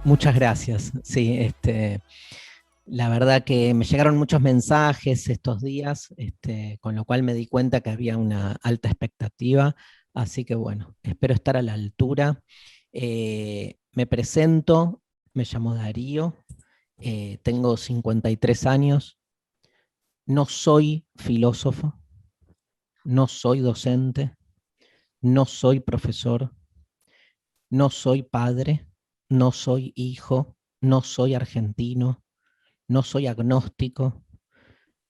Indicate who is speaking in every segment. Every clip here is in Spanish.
Speaker 1: Muchas gracias. Sí, la verdad que me llegaron muchos mensajes estos días, con lo cual me di cuenta que había una alta expectativa, así que bueno, espero estar a la altura. Me presento, me llamo Darío, tengo 53 años, no soy filósofo, no soy docente, no soy profesor, no soy padre, no soy hijo, no soy argentino, no soy agnóstico,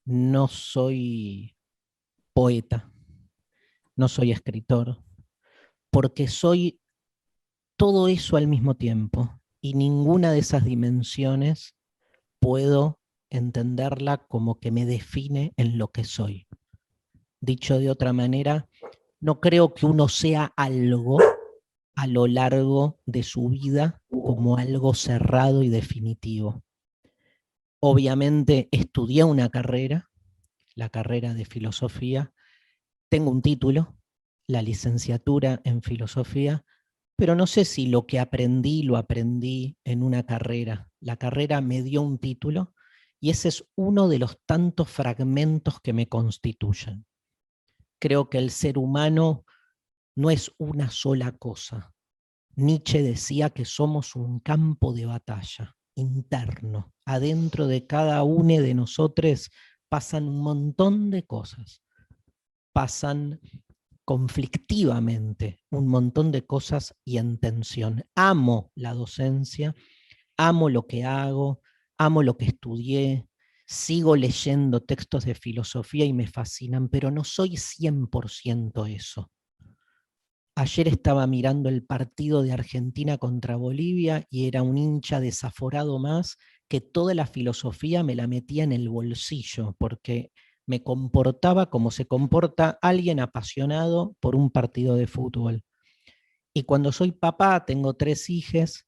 Speaker 1: no soy poeta, no soy escritor, porque soy todo eso al mismo tiempo y ninguna de esas dimensiones puedo entenderla como que me define en lo que soy. Dicho de otra manera, no creo que uno sea algo a lo largo de su vida como algo cerrado y definitivo. Obviamente estudié una carrera, la carrera de filosofía, tengo un título, la licenciatura en filosofía, pero no sé si lo que aprendí lo aprendí en una carrera. La carrera me dio un título y ese es uno de los tantos fragmentos que me constituyen. Creo que el ser humano no es una sola cosa. Nietzsche decía que somos un campo de batalla interno. Adentro de cada uno de nosotros pasan un montón de cosas. Pasan conflictivamente un montón de cosas y en tensión. Amo la docencia, amo lo que hago, amo lo que estudié, sigo leyendo textos de filosofía y me fascinan, pero no soy 100% eso. Ayer estaba mirando el partido de Argentina contra Bolivia y era un hincha desaforado más que toda la filosofía me la metía en el bolsillo, porque me comportaba como se comporta alguien apasionado por un partido de fútbol. Y cuando soy papá, tengo 3 hijas,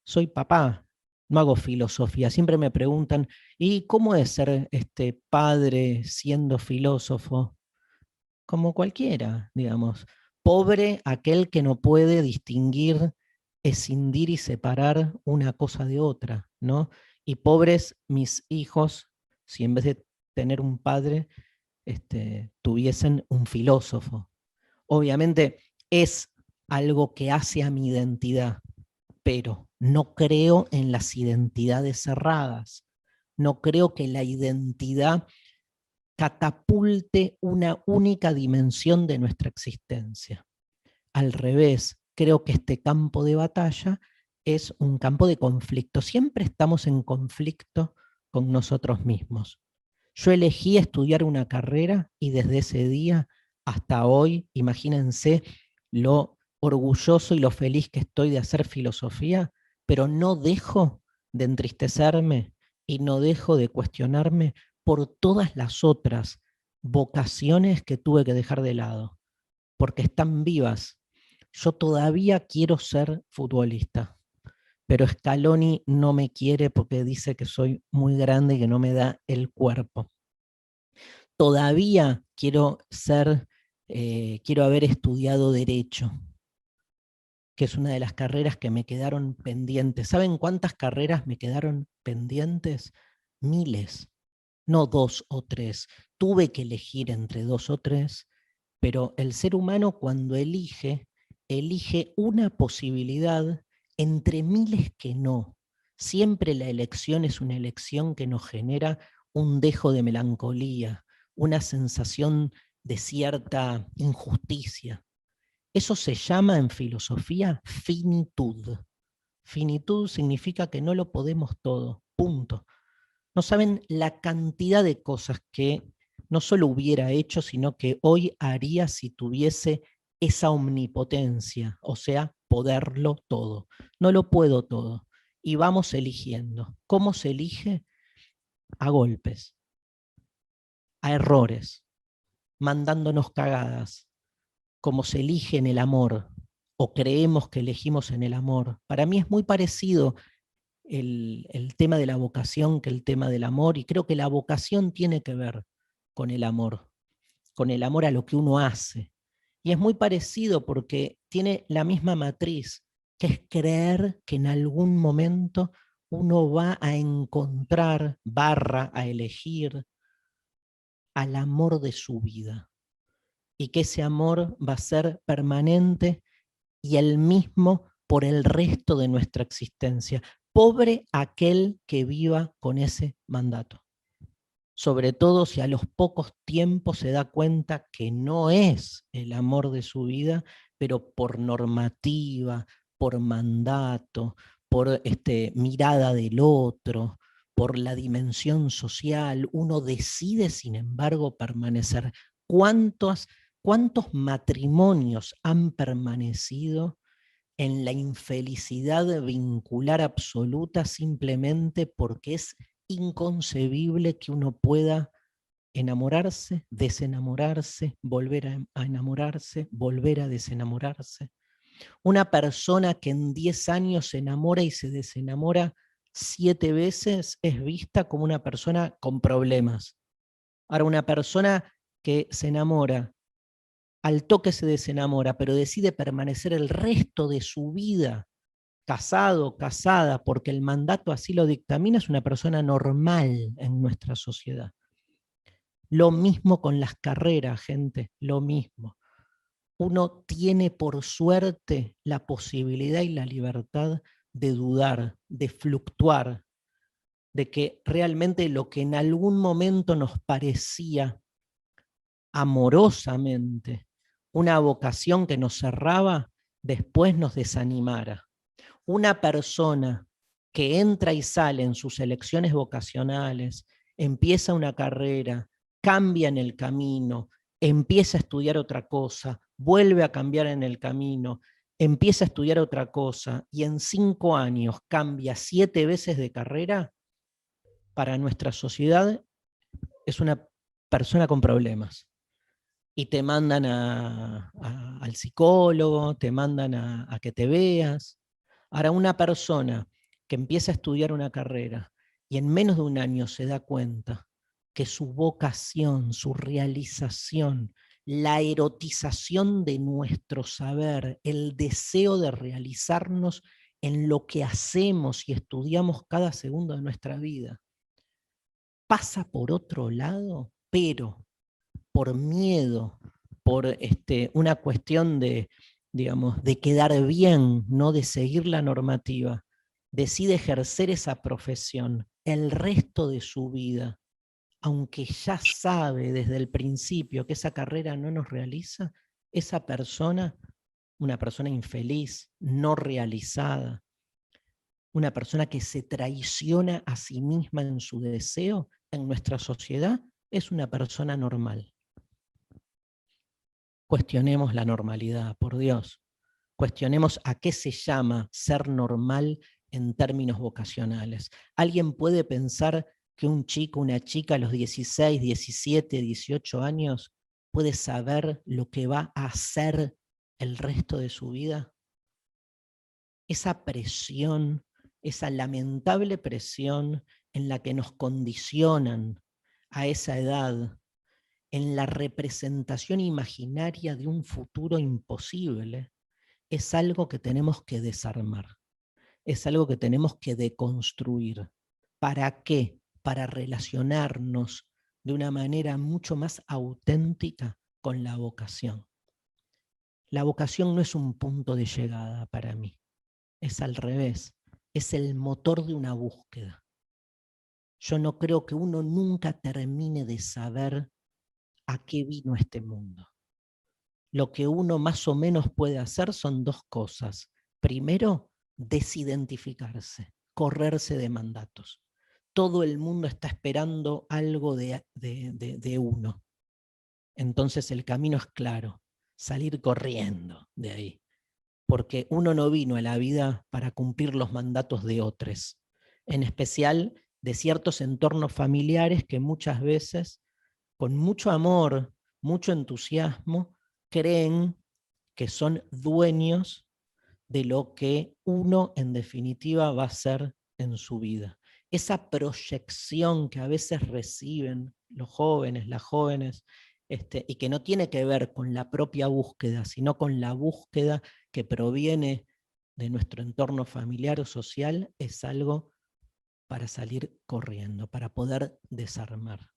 Speaker 1: soy papá, no hago filosofía. Siempre me preguntan, ¿y cómo es ser padre siendo filósofo? Como cualquiera, digamos. Pobre aquel que no puede distinguir, escindir y separar una cosa de otra, ¿no? Y pobres mis hijos, si en vez de tener un padre, tuviesen un filósofo. Obviamente es algo que hace a mi identidad, pero no creo en las identidades cerradas. No creo que la identidad catapulte una única dimensión de nuestra existencia. Al revés, creo que este campo de batalla es un campo de conflicto. Siempre estamos en conflicto con nosotros mismos. Yo elegí estudiar una carrera y desde ese día hasta hoy, imagínense lo orgulloso y lo feliz que estoy de hacer filosofía, pero no dejo de entristecerme y no dejo de cuestionarme por todas las otras vocaciones que tuve que dejar de lado, porque están vivas. Yo todavía quiero ser futbolista, pero Scaloni no me quiere porque dice que soy muy grande y que no me da el cuerpo. Todavía quiero haber estudiado Derecho, que es una de las carreras que me quedaron pendientes. ¿Saben cuántas carreras me quedaron pendientes? Miles, no 2 o 3. Tuve que elegir entre 2 o 3, pero el ser humano cuando elige una posibilidad entre miles que no. Siempre la elección es una elección que nos genera un dejo de melancolía, una sensación de cierta injusticia. Eso se llama en filosofía finitud. Finitud significa que no lo podemos todo, punto. No saben la cantidad de cosas que no solo hubiera hecho, sino que hoy haría si tuviese esa omnipotencia, o sea, poderlo todo. No lo puedo todo. Y vamos eligiendo. ¿Cómo se elige? A golpes, a errores, mandándonos cagadas, como se elige en el amor, o creemos que elegimos en el amor. Para mí es muy parecido el tema de la vocación que el tema del amor, y creo que la vocación tiene que ver con el amor a lo que uno hace. Y es muy parecido porque tiene la misma matriz. que es creer que en algún momento uno va a encontrar, a elegir al amor de su vida, y que ese amor va a ser permanente y el mismo por el resto de nuestra existencia. Pobre aquel que viva con ese mandato. Sobre todo si a los pocos tiempos se da cuenta que no es el amor de su vida, pero por normativa, por mandato, por mirada del otro, por la dimensión social, uno decide, sin embargo, permanecer. ¿Cuántos matrimonios han permanecido en la infelicidad vincular absoluta simplemente porque es inconcebible que uno pueda enamorarse, desenamorarse, volver a enamorarse, volver a desenamorarse? Una persona que en 10 años se enamora y se desenamora 7 veces es vista como una persona con problemas. Ahora, una persona que se enamora, al toque se desenamora, pero decide permanecer el resto de su vida casado, casada, porque el mandato así lo dictamina, es una persona normal en nuestra sociedad. Lo mismo con las carreras, gente, lo mismo. Uno tiene por suerte la posibilidad y la libertad de dudar, de fluctuar, de que realmente lo que en algún momento nos parecía amorosamente una vocación que nos cerraba, después nos desanimara. Una persona que entra y sale en sus elecciones vocacionales, empieza una carrera, cambia en el camino, empieza a estudiar otra cosa, vuelve a cambiar en el camino, empieza a estudiar otra cosa y en 5 años cambia 7 veces de carrera, para nuestra sociedad es una persona con problemas. Y te mandan al psicólogo, te mandan a que te veas. Ahora, una persona que empieza a estudiar una carrera y en menos de un año se da cuenta que su vocación, su realización, la erotización de nuestro saber, el deseo de realizarnos en lo que hacemos y estudiamos cada segundo de nuestra vida, pasa por otro lado, pero por miedo, por una cuestión de, digamos, de quedar bien, no de seguir la normativa, decide ejercer esa profesión el resto de su vida, aunque ya sabe desde el principio que esa carrera no nos realiza, esa persona, una persona infeliz, no realizada, una persona que se traiciona a sí misma en su deseo, en nuestra sociedad, es una persona normal. Cuestionemos la normalidad, por Dios. Cuestionemos a qué se llama ser normal en términos vocacionales. ¿Alguien puede pensar que un chico, una chica a los 16, 17, 18 años puede saber lo que va a hacer el resto de su vida? Esa presión, esa lamentable presión en la que nos condicionan a esa edad, en la representación imaginaria de un futuro imposible, es algo que tenemos que desarmar, es algo que tenemos que deconstruir. ¿Para qué? Para relacionarnos de una manera mucho más auténtica con la vocación. La vocación no es un punto de llegada para mí, es al revés, es el motor de una búsqueda. Yo no creo que uno nunca termine de saber a qué vino este mundo. Lo que uno más o menos puede hacer son 2 cosas. Primero, desidentificarse, correrse de mandatos. Todo el mundo está esperando algo de uno. Entonces el camino es claro, salir corriendo de ahí. Porque uno no vino a la vida para cumplir los mandatos de otros, en especial de ciertos entornos familiares que muchas veces, con mucho amor, mucho entusiasmo, creen que son dueños de lo que uno en definitiva va a ser en su vida. Esa proyección que a veces reciben los jóvenes, las jóvenes, y que no tiene que ver con la propia búsqueda, sino con la búsqueda que proviene de nuestro entorno familiar o social es algo para salir corriendo, para poder desarmar.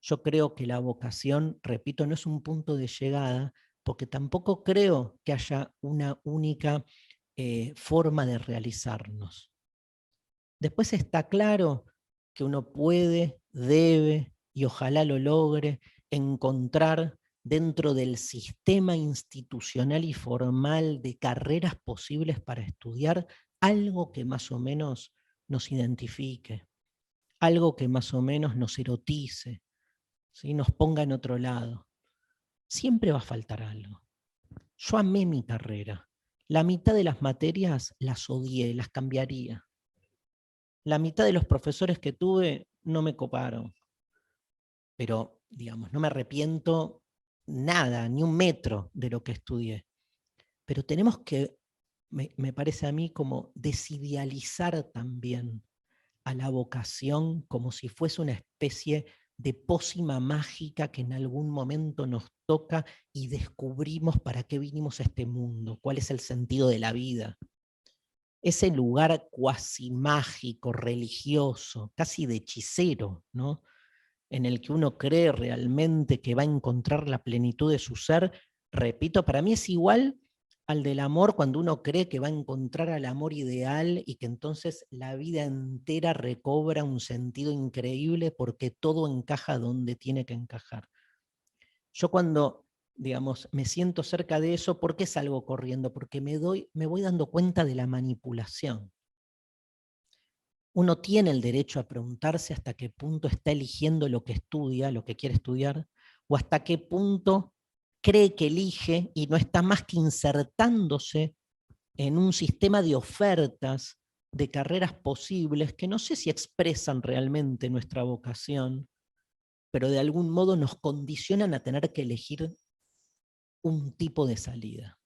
Speaker 1: Yo creo que la vocación, repito, no es un punto de llegada, porque tampoco creo que haya una única forma de realizarnos. Después está claro que uno puede, debe y ojalá lo logre encontrar dentro del sistema institucional y formal de carreras posibles para estudiar algo que más o menos nos identifique, algo que más o menos nos erotice, ¿sí? Nos ponga en otro lado. Siempre va a faltar algo. Yo amé mi carrera. La mitad de las materias las odié, las cambiaría. La mitad de los profesores que tuve no me coparon, pero digamos, no me arrepiento nada, ni un metro de lo que estudié. Pero tenemos que, me parece a mí, como desidealizar también a la vocación como si fuese una especie de pócima mágica que en algún momento nos toca y descubrimos para qué vinimos a este mundo, cuál es el sentido de la vida. Ese lugar cuasi mágico, religioso, casi de hechicero, ¿no? En el que uno cree realmente que va a encontrar la plenitud de su ser, repito, para mí es igual al del amor cuando uno cree que va a encontrar al amor ideal y que entonces la vida entera recobra un sentido increíble porque todo encaja donde tiene que encajar. Yo cuando, digamos, me siento cerca de eso, ¿por qué salgo corriendo? Porque me voy dando cuenta de la manipulación. Uno tiene el derecho a preguntarse hasta qué punto está eligiendo lo que estudia, lo que quiere estudiar, o hasta qué punto cree que elige y no está más que insertándose en un sistema de ofertas, de carreras posibles, que no sé si expresan realmente nuestra vocación, pero de algún modo nos condicionan a tener que elegir un tipo de salida.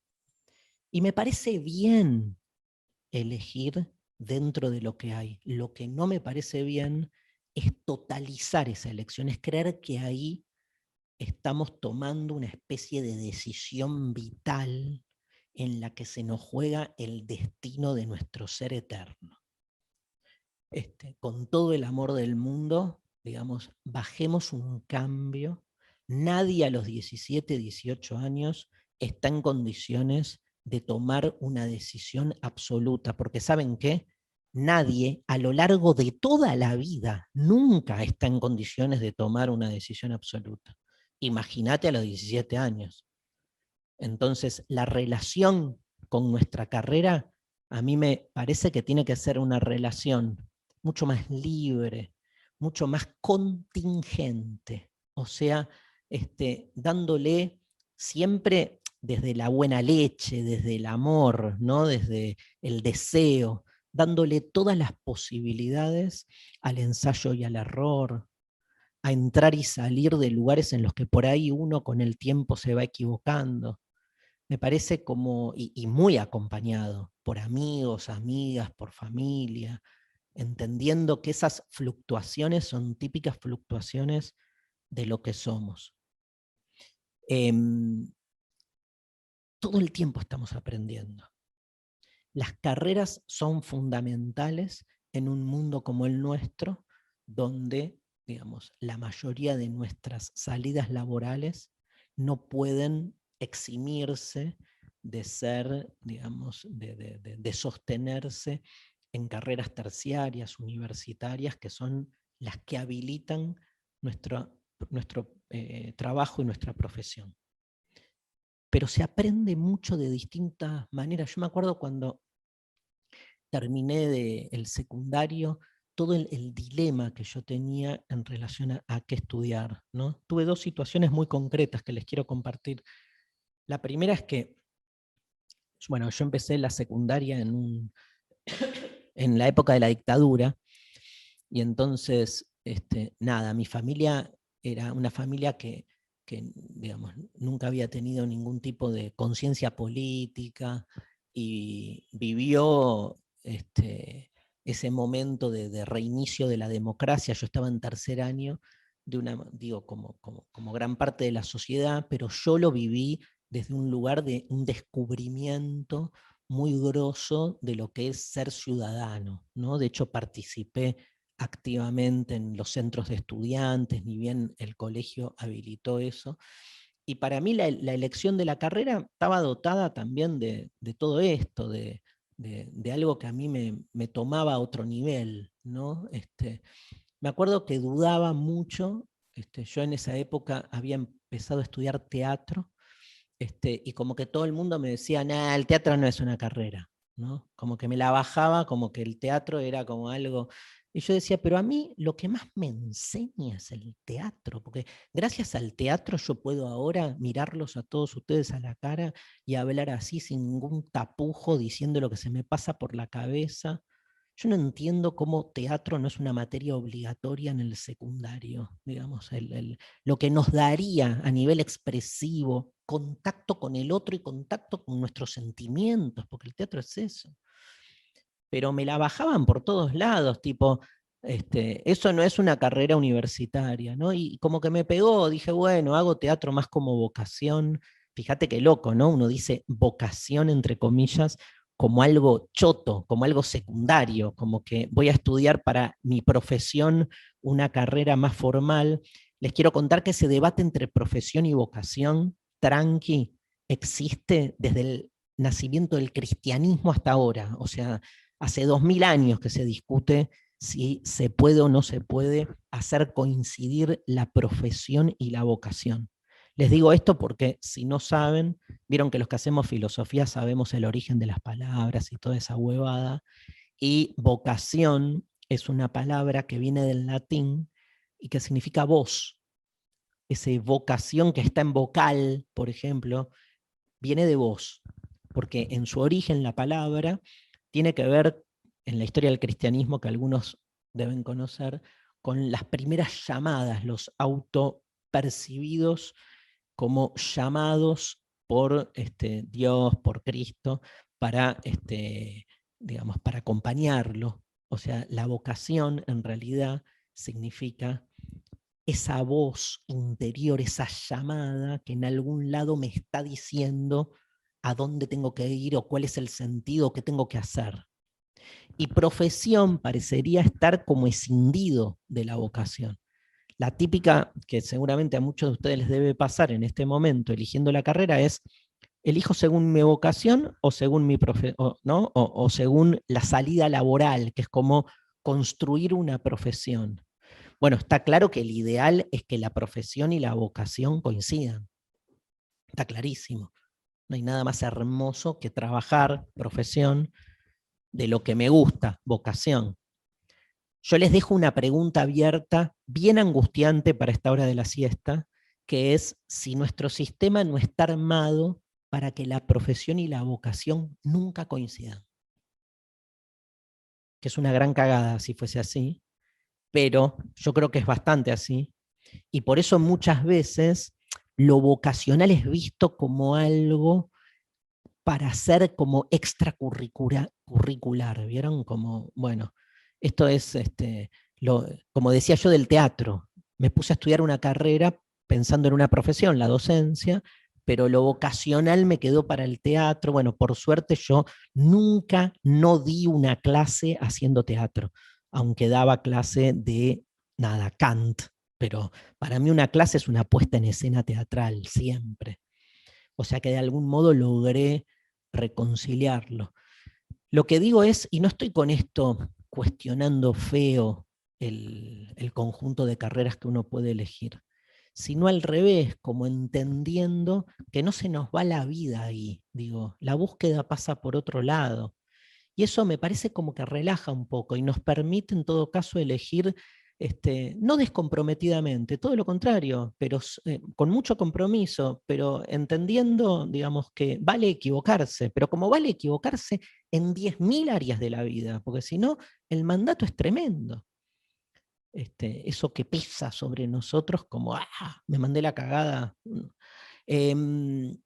Speaker 1: Y me parece bien elegir dentro de lo que hay. Lo que no me parece bien es totalizar esa elección, es creer que ahí estamos tomando una especie de decisión vital en la que se nos juega el destino de nuestro ser eterno. Con todo el amor del mundo, digamos, bajemos un cambio. Nadie a los 17, 18 años está en condiciones de tomar una decisión absoluta, porque ¿saben qué? Nadie a lo largo de toda la vida nunca está en condiciones de tomar una decisión absoluta. Imagínate a los 17 años. Entonces, la relación con nuestra carrera, a mí me parece que tiene que ser una relación mucho más libre, mucho más contingente, o sea, dándole siempre desde la buena leche, desde el amor, ¿no? Desde el deseo, dándole todas las posibilidades al ensayo y al error, a entrar y salir de lugares en los que por ahí uno con el tiempo se va equivocando. Me parece como, y muy acompañado por amigos, amigas, por familia, entendiendo que esas fluctuaciones son típicas fluctuaciones de lo que somos. Todo el tiempo estamos aprendiendo. Las carreras son fundamentales en un mundo como el nuestro, donde, digamos, la mayoría de nuestras salidas laborales no pueden eximirse de ser, digamos, de sostenerse en carreras terciarias, universitarias, que son las que habilitan nuestro trabajo y nuestra profesión. Pero se aprende mucho de distintas maneras. Yo me acuerdo cuando terminé el secundario, todo el dilema que yo tenía en relación a qué estudiar, ¿no? Tuve dos situaciones muy concretas que les quiero compartir. La primera es que, bueno, yo empecé la secundaria en la época de la dictadura, y entonces, nada, mi familia era una familia que, digamos, nunca había tenido ningún tipo de conciencia política y vivió ese momento de reinicio de la democracia. Yo estaba en tercer año, digo, como gran parte de la sociedad, pero yo lo viví desde un lugar de un descubrimiento muy grosso de lo que es ser ciudadano, ¿no? De hecho, participé activamente en los centros de estudiantes, ni bien el colegio habilitó eso. Y para mí la elección de la carrera estaba dotada también de todo esto, de algo que a mí me tomaba a otro nivel, ¿no? Me acuerdo que dudaba mucho, yo en esa época había empezado a estudiar teatro, y como que todo el mundo me decía, nah, el teatro no es una carrera, ¿no? Como que me la bajaba, como que el teatro era como algo. Y yo decía, pero a mí lo que más me enseña es el teatro, porque gracias al teatro yo puedo ahora mirarlos a todos ustedes a la cara y hablar así sin ningún tapujo, diciendo lo que se me pasa por la cabeza. Yo no entiendo cómo teatro no es una materia obligatoria en el secundario, digamos, lo que nos daría a nivel expresivo contacto con el otro y contacto con nuestros sentimientos, porque el teatro es eso. Pero me la bajaban por todos lados, tipo, eso no es una carrera universitaria, ¿no? Y como que me pegó, dije, bueno, hago teatro más como vocación. Fíjate qué loco, ¿no? Uno dice vocación entre comillas como algo choto, como algo secundario, como que voy a estudiar para mi profesión una carrera más formal. Les quiero contar que ese debate entre profesión y vocación, tranqui, existe desde el nacimiento del cristianismo hasta ahora. O sea, hace 2000 años que se discute si se puede o no se puede hacer coincidir la profesión y la vocación. Les digo esto porque si no saben, vieron que los que hacemos filosofía sabemos el origen de las palabras y toda esa huevada, y vocación es una palabra que viene del latín y que significa voz. Esa vocación que está en vocal, por ejemplo, viene de voz, porque en su origen la palabra tiene que ver, en la historia del cristianismo que algunos deben conocer, con las primeras llamadas, los autopercibidos como llamados por Dios, por Cristo, para, digamos, para acompañarlo. O sea, la vocación en realidad significa esa voz interior, esa llamada que en algún lado me está diciendo a dónde tengo que ir o cuál es el sentido que tengo que hacer. Y profesión parecería estar como escindido de la vocación. La típica que seguramente a muchos de ustedes les debe pasar en este momento eligiendo la carrera es, elijo según mi vocación o según mi ¿no? O según la salida laboral, que es como construir una profesión. Bueno, está claro que el ideal es que la profesión y la vocación coincidan. Está clarísimo. No hay nada más hermoso que trabajar profesión de lo que me gusta, vocación. Yo les dejo una pregunta abierta, bien angustiante para esta hora de la siesta, que es si nuestro sistema no está armado para que la profesión y la vocación nunca coincidan. Que es una gran cagada si fuese así, pero yo creo que es bastante así. Y por eso muchas veces lo vocacional es visto como algo para ser como extracurricular, ¿vieron? Como, bueno, esto es, como decía yo del teatro, me puse a estudiar una carrera pensando en una profesión, la docencia, pero lo vocacional me quedó para el teatro. Bueno, por suerte yo nunca no di una clase haciendo teatro, aunque daba clase de, nada, Kant, pero para mí una clase es una puesta en escena teatral, siempre. O sea que de algún modo logré reconciliarlo. Lo que digo es, y no estoy con esto cuestionando feo el conjunto de carreras que uno puede elegir, sino al revés, como entendiendo que no se nos va la vida ahí, digo, la búsqueda pasa por otro lado. Y eso me parece como que relaja un poco y nos permite en todo caso elegir, no descomprometidamente, todo lo contrario, pero con mucho compromiso, pero entendiendo, digamos, que vale equivocarse, pero como vale equivocarse en 10.000 áreas de la vida, porque si no, el mandato es tremendo. Eso que pesa sobre nosotros como, me mandé la cagada. Em,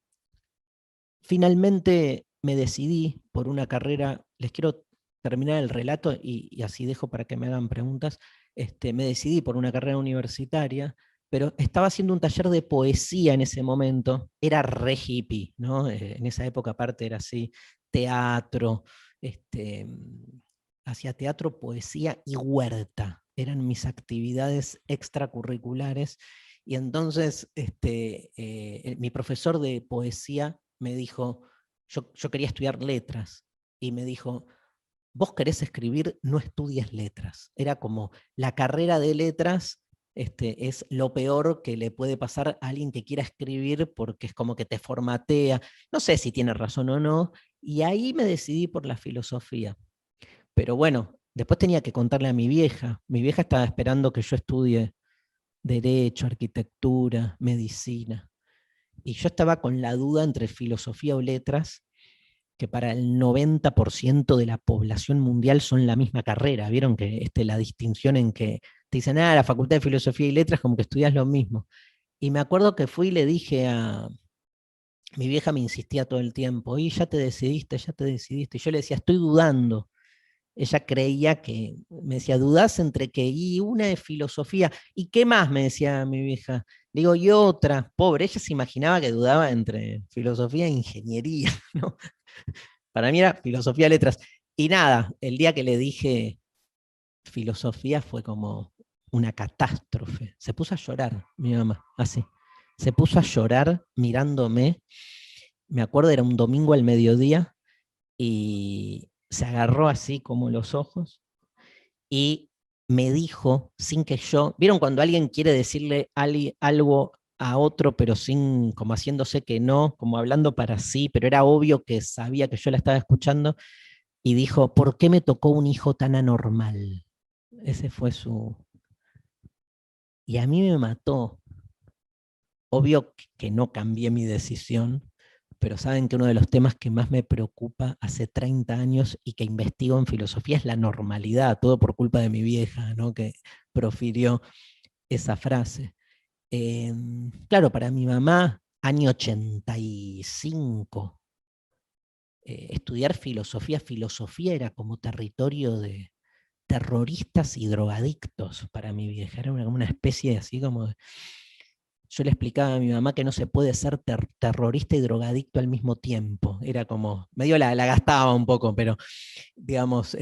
Speaker 1: Finalmente me decidí por una carrera, les quiero terminar el relato y así dejo para que me hagan preguntas. Me decidí por una carrera universitaria, pero estaba haciendo un taller de poesía en ese momento, era re hippie, ¿no? En esa época aparte era así, teatro, hacía teatro, poesía y huerta. Eran mis actividades extracurriculares. Y entonces mi profesor de poesía me dijo, yo quería estudiar letras, y me dijo, vos querés escribir, no estudies letras. Era como la carrera de letras es lo peor que le puede pasar a alguien que quiera escribir, porque es como que te formatea. No sé si tiene razón o no, y ahí me decidí por la filosofía. Pero bueno, después tenía que contarle a mi vieja. Mi vieja estaba esperando que yo estudie derecho, arquitectura, medicina. Y yo estaba con la duda entre filosofía o letras, que para el 90% de la población mundial son la misma carrera. Vieron que la distinción en que te dicen, la Facultad de Filosofía y Letras, como que estudias lo mismo. Y me acuerdo que fui y le dije a mi vieja, me insistía todo el tiempo, y ya te decidiste, ya te decidiste. Y yo le decía, estoy dudando. Ella creía que, me decía, dudás entre qué, y una de filosofía, ¿y qué más? Me decía mi vieja. Digo, y otra, pobre, ella se imaginaba que dudaba entre filosofía e ingeniería, ¿no? Para mí era filosofía, letras. Y nada, el día que le dije filosofía fue como una catástrofe. Se puso a llorar mi mamá, así. Se puso a llorar mirándome. Me acuerdo, era un domingo al mediodía, y se agarró así como los ojos y me dijo, sin que yo, ¿vieron cuando alguien quiere decirle algo a otro, pero sin, como haciéndose que no, como hablando para sí, pero era obvio que sabía que yo la estaba escuchando? Y dijo, ¿por qué me tocó un hijo tan anormal? Ese fue su... Y a mí me mató. Obvio que no cambié mi decisión, pero saben que uno de los temas que más me preocupa hace 30 años y que investigo en filosofía es la normalidad, todo por culpa de mi vieja, ¿no? Que profirió esa frase. Claro, para mi mamá, año 85, estudiar filosofía era como territorio de terroristas y drogadictos para mi vieja. Era como una especie así como de... Yo le explicaba a mi mamá que no se puede ser terrorista y drogadicto al mismo tiempo. Era como, medio la gastaba un poco, pero digamos,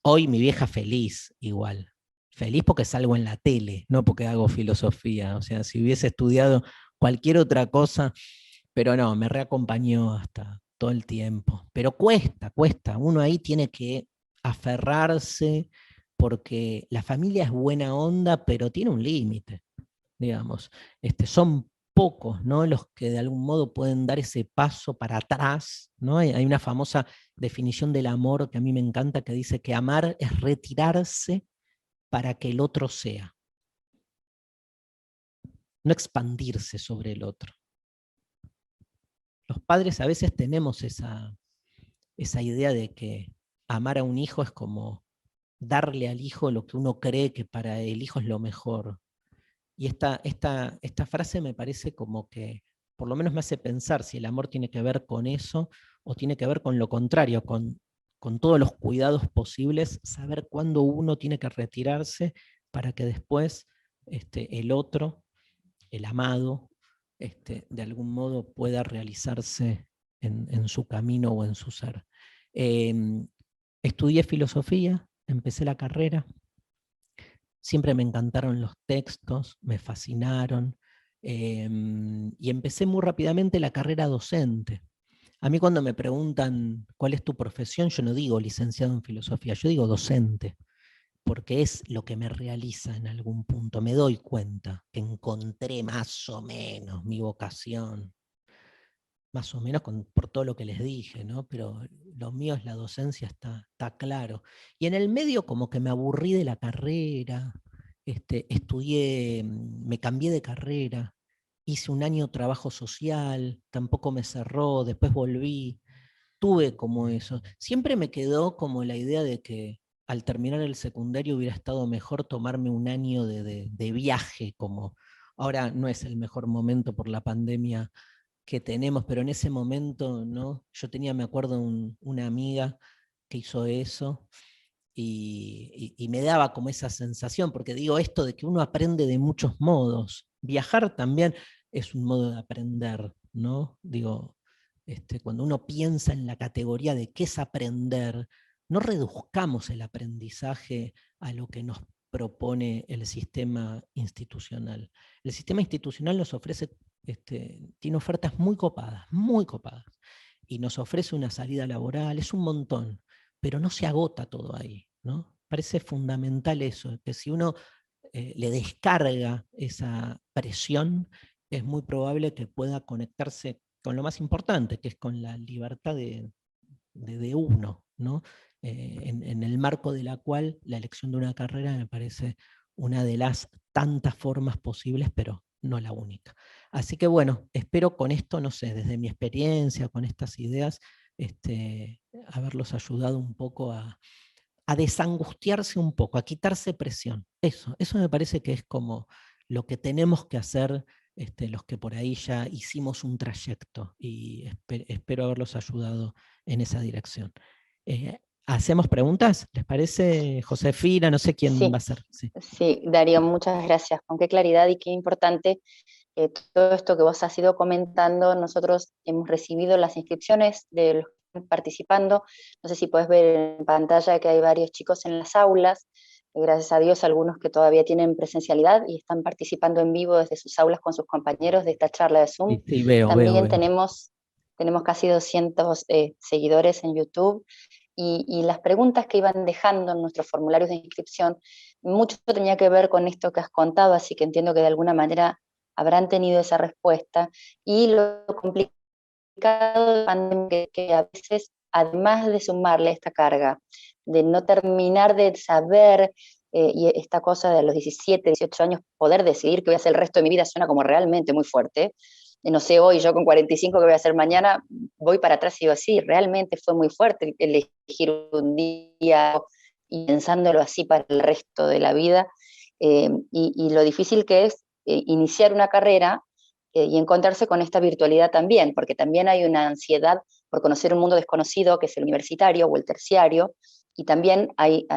Speaker 1: hoy mi vieja feliz igual. Feliz porque salgo en la tele, no porque hago filosofía. O sea, si hubiese estudiado cualquier otra cosa, pero no, me reacompañó hasta todo el tiempo. Pero cuesta, cuesta. Uno ahí tiene que aferrarse, porque la familia es buena onda, pero tiene un límite, digamos. Son pocos, ¿no?, los que de algún modo pueden dar ese paso para atrás, ¿no? Hay una famosa definición del amor que a mí me encanta, que dice que amar es retirarse para que el otro sea, no expandirse sobre el otro. Los padres a veces tenemos esa idea de que amar a un hijo es como darle al hijo lo que uno cree que para el hijo es lo mejor. Y esta frase me parece como que, por lo menos me hace pensar si el amor tiene que ver con eso o tiene que ver con lo contrario, con todos los cuidados posibles, saber cuándo uno tiene que retirarse para que después el otro, el amado, de algún modo pueda realizarse en su camino o en su ser. Em, Estudié filosofía, empecé la carrera, siempre me encantaron los textos, me fascinaron, y empecé muy rápidamente la carrera docente. A mí cuando me preguntan cuál es tu profesión, yo no digo licenciado en filosofía, yo digo docente, porque es lo que me realiza en algún punto. Me doy cuenta que encontré más o menos mi vocación, más o menos por todo lo que les dije, ¿no? Pero lo mío es la docencia, está claro. Y en el medio como que me aburrí de la carrera, estudié, me cambié de carrera, hice un año trabajo social, tampoco me cerró, después volví, tuve como eso. Siempre me quedó como la idea de que al terminar el secundario hubiera estado mejor tomarme un año de viaje, como ahora no es el mejor momento por la pandemia que tenemos, pero en ese momento, ¿no? Yo tenía, me acuerdo, una amiga que hizo eso, y me daba como esa sensación, porque digo esto de que uno aprende de muchos modos. Viajar también es un modo de aprender, ¿no? Digo, Cuando uno piensa en la categoría de qué es aprender, no reduzcamos el aprendizaje a lo que nos propone el sistema institucional. El sistema institucional nos ofrece, tiene ofertas muy copadas, y nos ofrece una salida laboral, es un montón, pero no se agota todo ahí, ¿no? Parece fundamental eso, que si uno le descarga esa presión, es muy probable que pueda conectarse con lo más importante, que es con la libertad de uno, ¿no? En el marco de la cual la elección de una carrera me parece una de las tantas formas posibles, pero no la única. Así que bueno, espero con esto, no sé, desde mi experiencia, con estas ideas, haberlos ayudado un poco a desangustiarse un poco, a quitarse presión. Eso me parece que es como lo que tenemos que hacer los que por ahí ya hicimos un trayecto, y espero haberlos ayudado en esa dirección. ¿Hacemos preguntas? ¿Les parece, Josefina? No sé quién va a
Speaker 2: Sí,
Speaker 1: ser. Sí.
Speaker 2: sí, Darío, muchas gracias. Con qué claridad y qué importante todo esto que vos has ido comentando. Nosotros hemos recibido las inscripciones de los que están participando. No sé si puedes ver en pantalla que hay varios chicos en las aulas. Gracias a Dios, algunos que todavía tienen presencialidad y están participando en vivo desde sus aulas con sus compañeros de esta charla de Zoom.
Speaker 1: Sí, sí, veo, veo,
Speaker 2: También
Speaker 1: veo.
Speaker 2: tenemos casi 200 seguidores en YouTube y las preguntas que iban dejando en nuestros formularios de inscripción, mucho tenía que ver con esto que has contado, así que entiendo que de alguna manera habrán tenido esa respuesta. Y lo complicado de la pandemia que a veces, además de sumarle esta carga, de no terminar de saber, y esta cosa de los 17, 18 años, poder decidir qué voy a hacer el resto de mi vida, suena como realmente muy fuerte. No sé, hoy yo con 45 qué voy a hacer mañana, voy para atrás y digo, sí, realmente fue muy fuerte elegir un día y pensándolo así para el resto de la vida, y lo difícil que es iniciar una carrera y encontrarse con esta virtualidad también, porque también hay una ansiedad por conocer un mundo desconocido, que es el universitario o el terciario, y también hay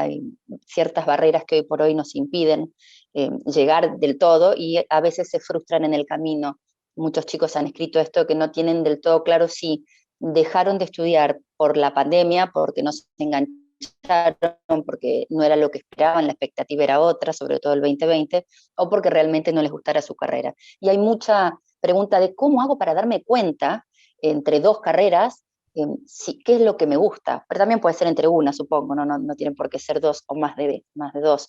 Speaker 2: ciertas barreras que hoy por hoy nos impiden llegar del todo y a veces se frustran en el camino. Muchos chicos han escrito esto, que no tienen del todo claro si dejaron de estudiar por la pandemia, porque no se engancharon, porque no era lo que esperaban, la expectativa era otra, sobre todo el 2020, o porque realmente no les gustara su carrera. Y hay mucha pregunta de cómo hago para darme cuenta entre dos carreras, qué es lo que me gusta, pero también puede ser entre una, supongo, no tienen por qué ser dos o más de dos.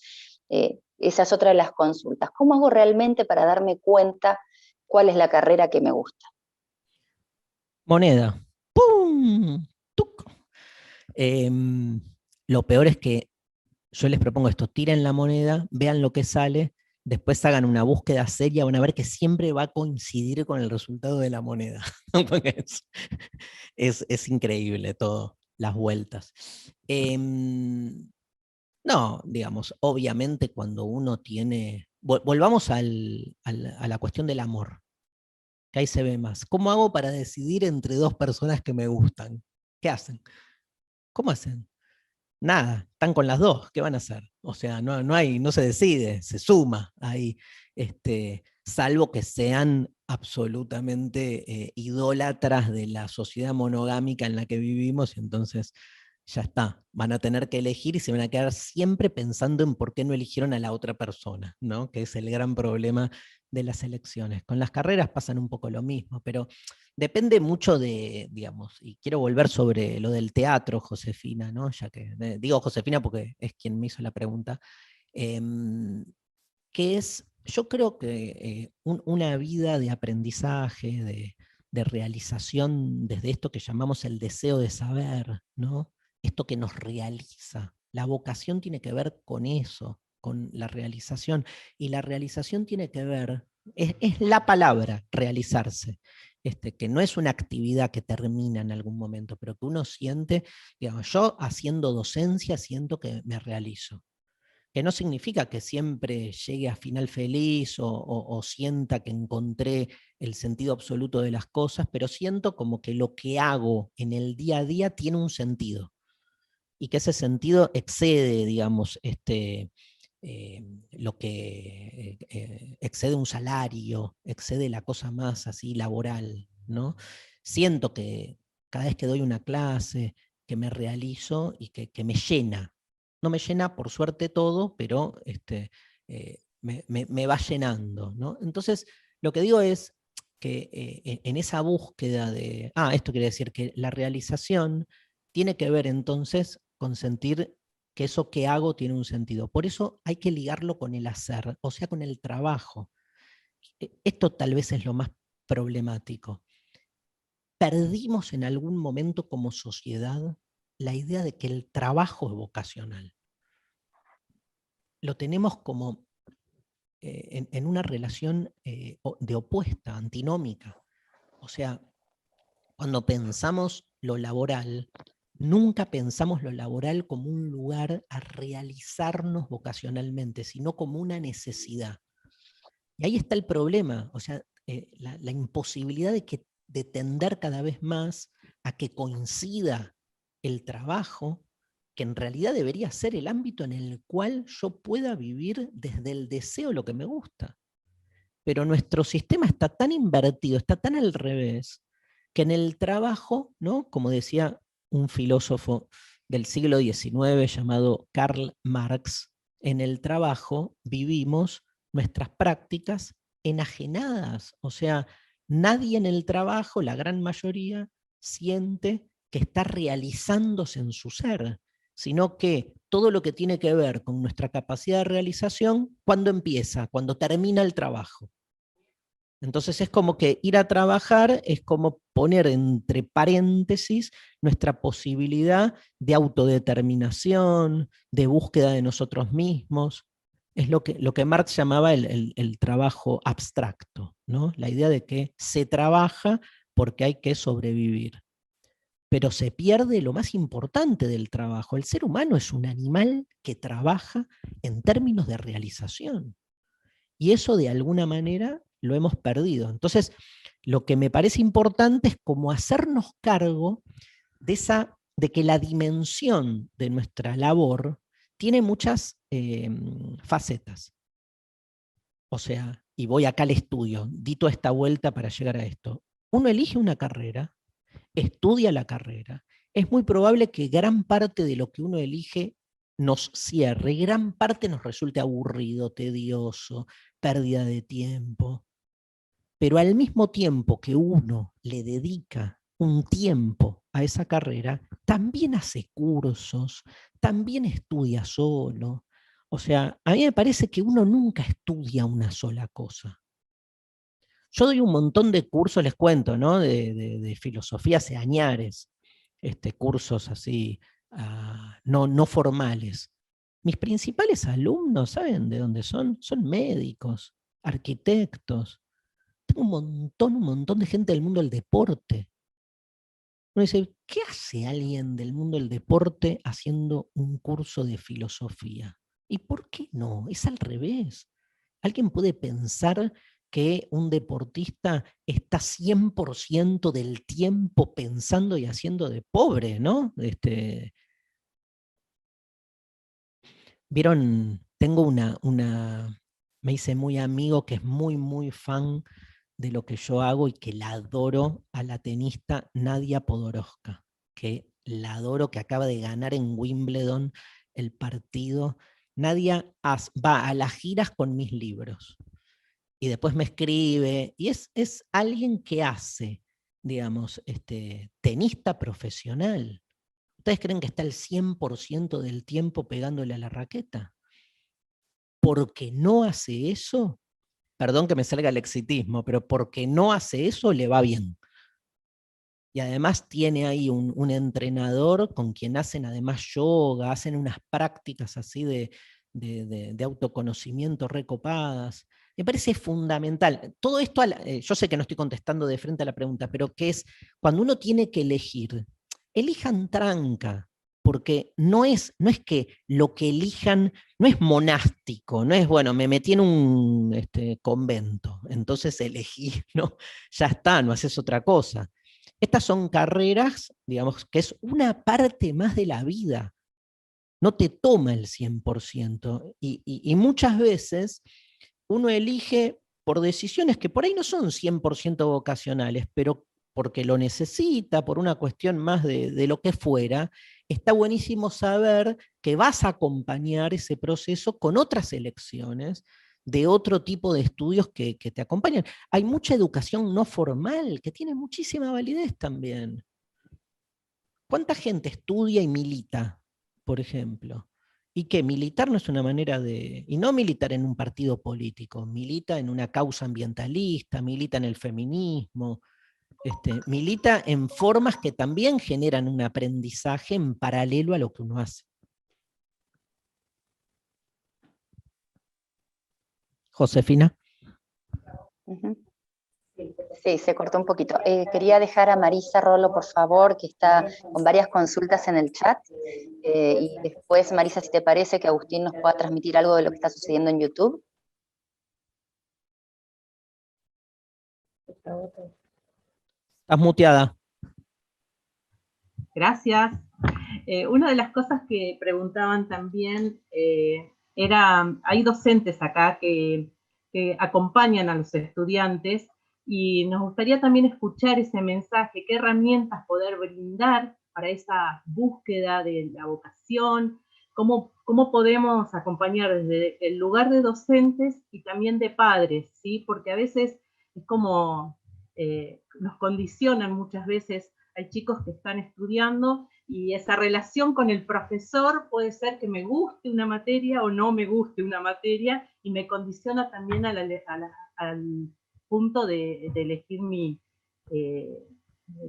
Speaker 2: Esa es otra de las consultas. ¿Cómo hago realmente para darme cuenta cuál es la carrera que me gusta?
Speaker 1: Moneda. ¡Pum! ¡Tuc! Em, lo peor es que yo les propongo esto: tiren la moneda, vean lo que sale, después hagan una búsqueda seria, van a ver que siempre va a coincidir con el resultado de la moneda. Porque es increíble todo, las vueltas. No, digamos, obviamente cuando uno tiene... Volvamos a la cuestión del amor, que ahí se ve más. ¿Cómo hago para decidir entre dos personas que me gustan? ¿Qué hacen? ¿Cómo hacen? Nada, están con las dos, ¿qué van a hacer? O sea, no se decide, se suma ahí, salvo que sean absolutamente idólatras de la sociedad monogámica en la que vivimos, y entonces ya está, van a tener que elegir y se van a quedar siempre pensando en por qué no eligieron a la otra persona, ¿no? Que es el gran problema de las elecciones. Con las carreras pasan un poco lo mismo, pero depende mucho de, digamos, y quiero volver sobre lo del teatro, Josefina, ¿no? Ya que digo Josefina porque es quien me hizo la pregunta, que es, yo creo que una vida de aprendizaje, de realización desde esto que llamamos el deseo de saber, ¿no? Esto que nos realiza. La vocación tiene que ver con eso, con la realización, y la realización tiene que ver, es la palabra realizarse, que no es una actividad que termina en algún momento, pero que uno siente, digamos, yo haciendo docencia siento que me realizo, que no significa que siempre llegue a final feliz o sienta que encontré el sentido absoluto de las cosas, pero siento como que lo que hago en el día a día tiene un sentido, y que ese sentido excede, digamos, lo que excede un salario, excede la cosa más así laboral, ¿no? siento que cada vez que doy una clase, que me realizo y que me llena. No me llena, por suerte, todo, pero me va llenando, ¿no? Entonces, lo que digo es que en esa búsqueda de... esto quiere decir que la realización tiene que ver entonces con sentir que eso que hago tiene un sentido. Por eso hay que ligarlo con el hacer, o sea, con el trabajo. Esto tal vez es lo más problemático. Perdimos en algún momento como sociedad la idea de que el trabajo es vocacional. Lo tenemos como en una relación de opuesta, antinómica. O sea, cuando pensamos lo laboral, nunca pensamos lo laboral como un lugar a realizarnos vocacionalmente, sino como una necesidad. Y ahí está el problema, o sea, la imposibilidad de tender cada vez más a que coincida el trabajo, que en realidad debería ser el ámbito en el cual yo pueda vivir desde el deseo lo que me gusta. Pero nuestro sistema está tan invertido, está tan al revés, que en el trabajo, ¿no? Como decía un filósofo del siglo XIX llamado Karl Marx, en el trabajo vivimos nuestras prácticas enajenadas. O sea, nadie en el trabajo, la gran mayoría, siente que está realizándose en su ser, sino que todo lo que tiene que ver con nuestra capacidad de realización, ¿cuándo empieza? Cuando termina el trabajo. Entonces es como que ir a trabajar es como poner entre paréntesis nuestra posibilidad de autodeterminación, de búsqueda de nosotros mismos. Es lo que Marx llamaba el trabajo abstracto, ¿no? La idea de que se trabaja porque hay que sobrevivir. Pero se pierde lo más importante del trabajo. El ser humano es un animal que trabaja en términos de realización. Y eso de alguna manera lo hemos perdido. Entonces, lo que me parece importante es como hacernos cargo de que la dimensión de nuestra labor tiene muchas facetas. O sea, y voy acá al estudio, di toda esta vuelta para llegar a esto. Uno elige una carrera, estudia la carrera, es muy probable que gran parte de lo que uno elige nos cierre, gran parte nos resulte aburrido, tedioso, pérdida de tiempo. Pero al mismo tiempo que uno le dedica un tiempo a esa carrera, también hace cursos, también estudia solo. O sea, a mí me parece que uno nunca estudia una sola cosa. Yo doy un montón de cursos, les cuento, ¿no? De filosofía hace añares, cursos así, no formales. Mis principales alumnos, ¿saben de dónde son? Son médicos, arquitectos. Tengo un montón de gente del mundo del deporte. Uno dice, ¿qué hace alguien del mundo del deporte haciendo un curso de filosofía? ¿Y por qué no? Es al revés. ¿Alguien puede pensar que un deportista está 100% del tiempo pensando y haciendo de pobre, ¿no? Vieron, tengo me hice muy amigo que es muy, muy fan de lo que yo hago y que la adoro a la tenista Nadia Podoroska, que la adoro, que acaba de ganar en Wimbledon el partido. Nadia va a las giras con mis libros y después me escribe, y es alguien que hace, digamos, tenista profesional. ¿Ustedes creen que está el 100% del tiempo pegándole a la raqueta? Porque no hace eso, perdón que me salga el exitismo, pero porque no hace eso le va bien. Y además tiene ahí un entrenador con quien hacen además yoga, hacen unas prácticas así de autoconocimiento recopadas. Me parece fundamental. Todo esto, yo sé que no estoy contestando de frente a la pregunta, pero que es cuando uno tiene que elegir, elijan tranca, porque no es que lo que elijan no es monástico, no es, bueno, me metí en un convento, entonces elegí, no, ya está, no haces otra cosa. Estas son carreras, digamos, que es una parte más de la vida, no te toma el 100%, y muchas veces uno elige por decisiones que por ahí no son 100% vocacionales, pero porque lo necesita, por una cuestión más de lo que fuera, está buenísimo saber que vas a acompañar ese proceso con otras elecciones de otro tipo de estudios que te acompañan. Hay mucha educación no formal que tiene muchísima validez también. ¿Cuánta gente estudia y milita, por ejemplo? Y que militar no es una manera de... Y no militar en un partido político, milita en una causa ambientalista, milita en el feminismo, milita en formas que también generan un aprendizaje en paralelo a lo que uno hace. Josefina.
Speaker 2: Ujú. Sí, se cortó un poquito. Quería dejar a Marisa Rolo, por favor, que está con varias consultas en el chat. Y después, Marisa, si te parece, que Agustín nos pueda transmitir algo de lo que está sucediendo en YouTube.
Speaker 3: Estás
Speaker 1: muteada.
Speaker 3: Gracias. Una de las cosas que preguntaban también era, hay docentes acá que acompañan a los estudiantes y nos gustaría también escuchar ese mensaje, qué herramientas poder brindar para esa búsqueda de la vocación, cómo podemos acompañar desde el lugar de docentes y también de padres, ¿sí? Porque a veces es como nos condicionan muchas veces, hay chicos que están estudiando y esa relación con el profesor puede ser que me guste una materia o no me guste una materia y me condiciona también al punto de elegir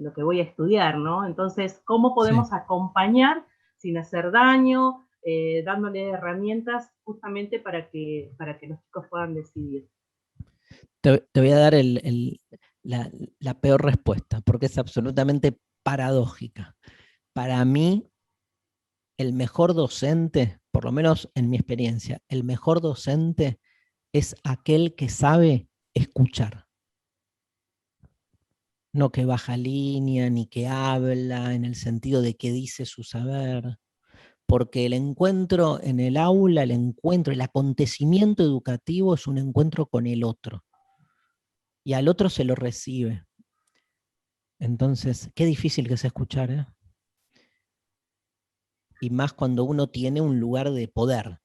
Speaker 3: lo que voy a estudiar, ¿no? Entonces, ¿cómo podemos acompañar sin hacer daño, dándole herramientas justamente para que los chicos puedan decidir?
Speaker 1: Te voy a dar la peor respuesta, porque es absolutamente paradójica. Para mí, el mejor docente, por lo menos en mi experiencia, el mejor docente es aquel que sabe escuchar. No que baja línea, ni que habla en el sentido de que dice su saber, porque el encuentro en el aula, el acontecimiento educativo es un encuentro con el otro, y al otro se lo recibe. Entonces, qué difícil que es escuchar, ¿eh? Y más cuando uno tiene un lugar de poder.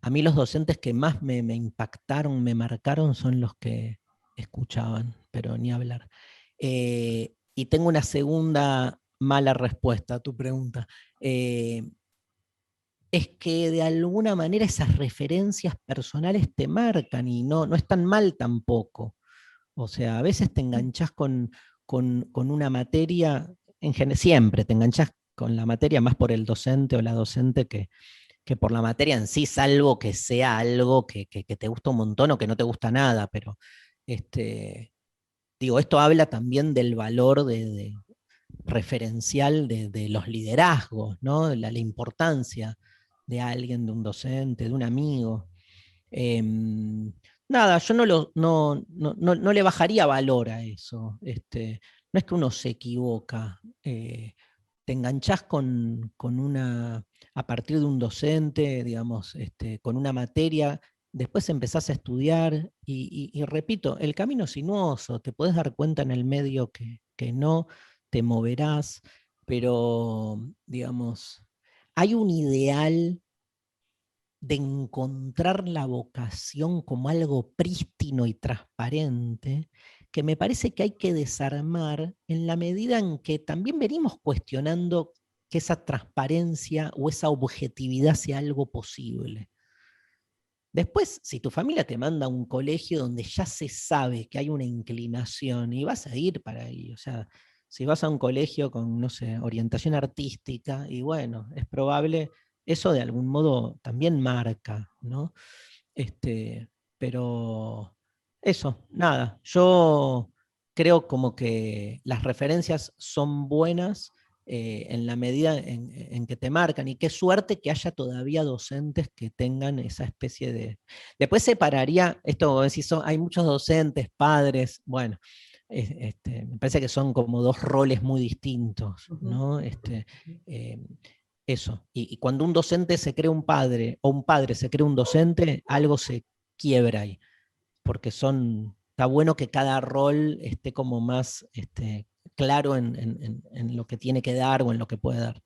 Speaker 1: A mí los docentes que más me impactaron, me marcaron, son los que escuchaban, pero ni hablar. Y tengo una segunda mala respuesta a tu pregunta. Es que de alguna manera esas referencias personales te marcan y no están mal tampoco. O sea, a veces te enganchás con una materia, siempre te enganchás con la materia más por el docente o la docente que por la materia en sí, salvo que sea algo que te gusta un montón o que no te gusta nada, pero digo, esto habla también del valor referencial de los liderazgos, ¿no? La importancia de alguien, de un docente, de un amigo. Nada, yo no le bajaría valor a eso. No es que uno se equivoca. Te enganchás a partir de un docente, digamos, con una materia, después empezás a estudiar y repito, el camino es sinuoso, te podés dar cuenta en el medio que no te moverás, pero, digamos, hay un ideal de encontrar la vocación como algo prístino y transparente, que me parece que hay que desarmar en la medida en que también venimos cuestionando que esa transparencia o esa objetividad sea algo posible. Después, si tu familia te manda a un colegio donde ya se sabe que hay una inclinación y vas a ir para ahí, o sea, si vas a un colegio con, no sé, orientación artística, y bueno, es probable, eso de algún modo también marca, ¿no? Pero eso, nada, yo creo como que las referencias son buenas en la medida en que te marcan, y qué suerte que haya todavía docentes que tengan esa especie de... Después separaría, esto decís, hay muchos docentes, padres, bueno, me parece que son como dos roles muy distintos, ¿no? Eso, y cuando un docente se cree un padre, o un padre se cree un docente, algo se quiebra ahí, porque son está bueno que cada rol esté como más claro en lo que tiene que dar o en lo que puede dar.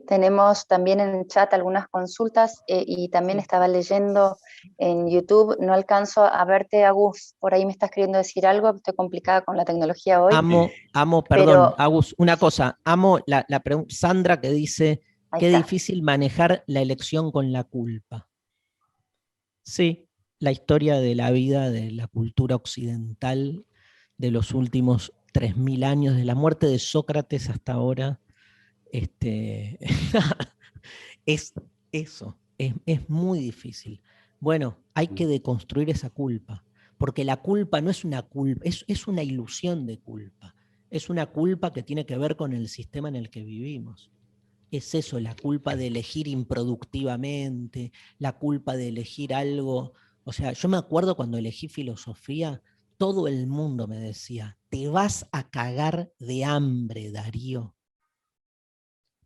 Speaker 2: Tenemos también en el chat algunas consultas y también estaba leyendo en YouTube, no alcanzo a verte, Agus, por ahí me estás queriendo decir algo, estoy complicada con la tecnología hoy.
Speaker 1: Perdón,
Speaker 2: pero
Speaker 1: Agus, una cosa, amo la pregunta, Sandra que dice, qué
Speaker 2: está.
Speaker 1: difícil manejar la elección con la culpa. Sí, la historia de la vida de la cultura occidental de los últimos 3000 años, de la muerte de Sócrates hasta ahora, es eso, es muy difícil. Bueno, hay que deconstruir esa culpa, porque la culpa no es una culpa, es una ilusión de culpa. Es una culpa que tiene que ver con el sistema en el que vivimos. Es eso, la culpa de elegir improductivamente, la culpa de elegir algo. O sea, yo me acuerdo cuando elegí filosofía, todo el mundo me decía, te vas a cagar de hambre, Darío.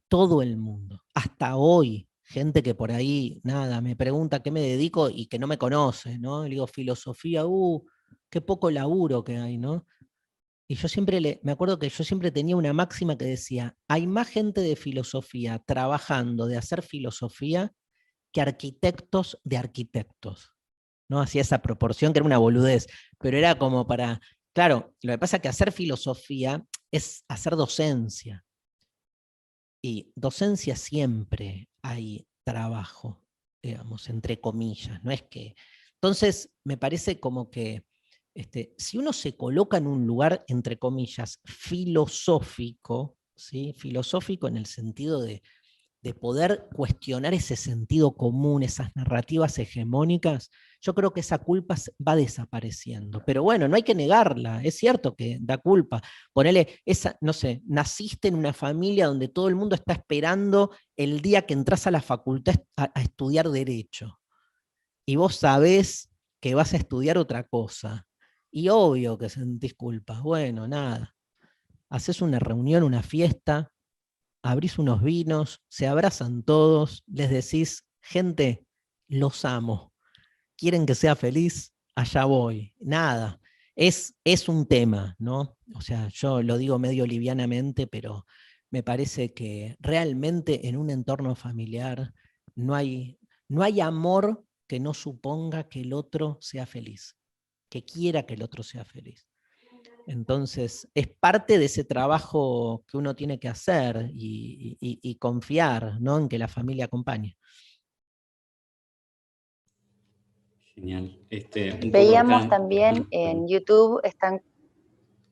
Speaker 1: Todo el mundo, hasta hoy, gente que por ahí, nada, me pregunta a qué me dedico y que no me conoce, ¿no? Le digo, filosofía, qué poco laburo que hay, ¿no? Y yo siempre me acuerdo que yo siempre tenía una máxima que decía, hay más gente de filosofía trabajando de hacer filosofía que arquitectos de arquitectos. ¿No? Hacía esa proporción que era una boludez, pero era como para, claro, lo que pasa es que hacer filosofía es hacer docencia. Y docencia siempre hay trabajo, digamos, entre comillas, no es que... Entonces, me parece como que si uno se coloca en un lugar, entre comillas, filosófico, ¿sí? Filosófico en el sentido de poder cuestionar ese sentido común, esas narrativas hegemónicas, yo creo que esa culpa va desapareciendo. Pero bueno, no hay que negarla, es cierto que da culpa. Ponele, no sé, naciste en una familia donde todo el mundo está esperando el día que entras a la facultad a estudiar Derecho. Y vos sabés que vas a estudiar otra cosa. Y obvio que sentís culpa. Bueno, nada. Haces una reunión, una fiesta, abrís unos vinos, se abrazan todos, les decís, gente, los amo, quieren que sea feliz, allá voy. Nada, es un tema, ¿no? O sea, yo lo digo medio livianamente, pero me parece que realmente en un entorno familiar no hay amor que no suponga que el otro sea feliz, que quiera que el otro sea feliz. Entonces, es parte de ese trabajo que uno tiene que hacer y confiar, ¿no? En que la familia acompañe.
Speaker 4: Genial.
Speaker 2: Veíamos también en YouTube, ahí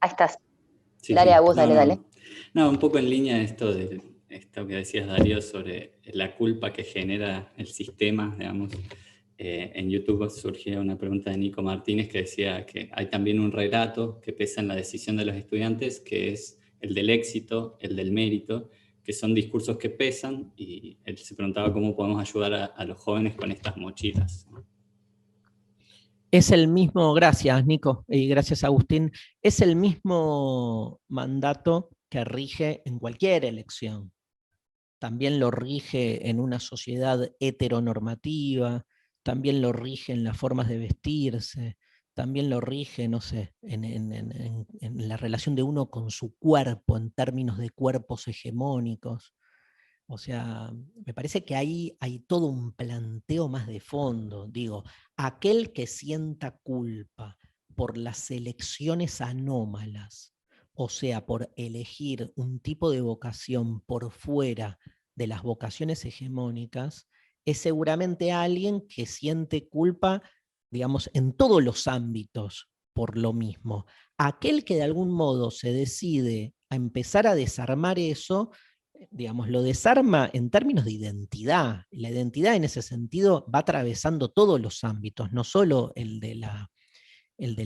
Speaker 2: estás.
Speaker 4: Sí,
Speaker 2: dale,
Speaker 4: sí.
Speaker 2: Agus, dale.
Speaker 4: No, un poco en línea de esto que decías, Darío, sobre la culpa que genera el sistema, digamos. En YouTube surgía una pregunta de Nico Martínez que decía que hay también un relato que pesa en la decisión de los estudiantes, que es el del éxito, el del mérito, que son discursos que pesan, y él se preguntaba cómo podemos ayudar a los jóvenes con estas mochilas.
Speaker 1: Es el mismo, gracias Nico, y gracias Agustín, es el mismo mandato que rige en cualquier elección. También lo rige en una sociedad heteronormativa, también lo rige en las formas de vestirse, también lo rige, no sé, en la relación de uno con su cuerpo, en términos de cuerpos hegemónicos. O sea, me parece que ahí hay todo un planteo más de fondo. Digo, aquel que sienta culpa por las elecciones anómalas, o sea, por elegir un tipo de vocación por fuera de las vocaciones hegemónicas, es seguramente alguien que siente culpa, digamos, en todos los ámbitos por lo mismo. Aquel que de algún modo se decide a empezar a desarmar eso, digamos, lo desarma en términos de identidad. La identidad en ese sentido va atravesando todos los ámbitos, no solo el de la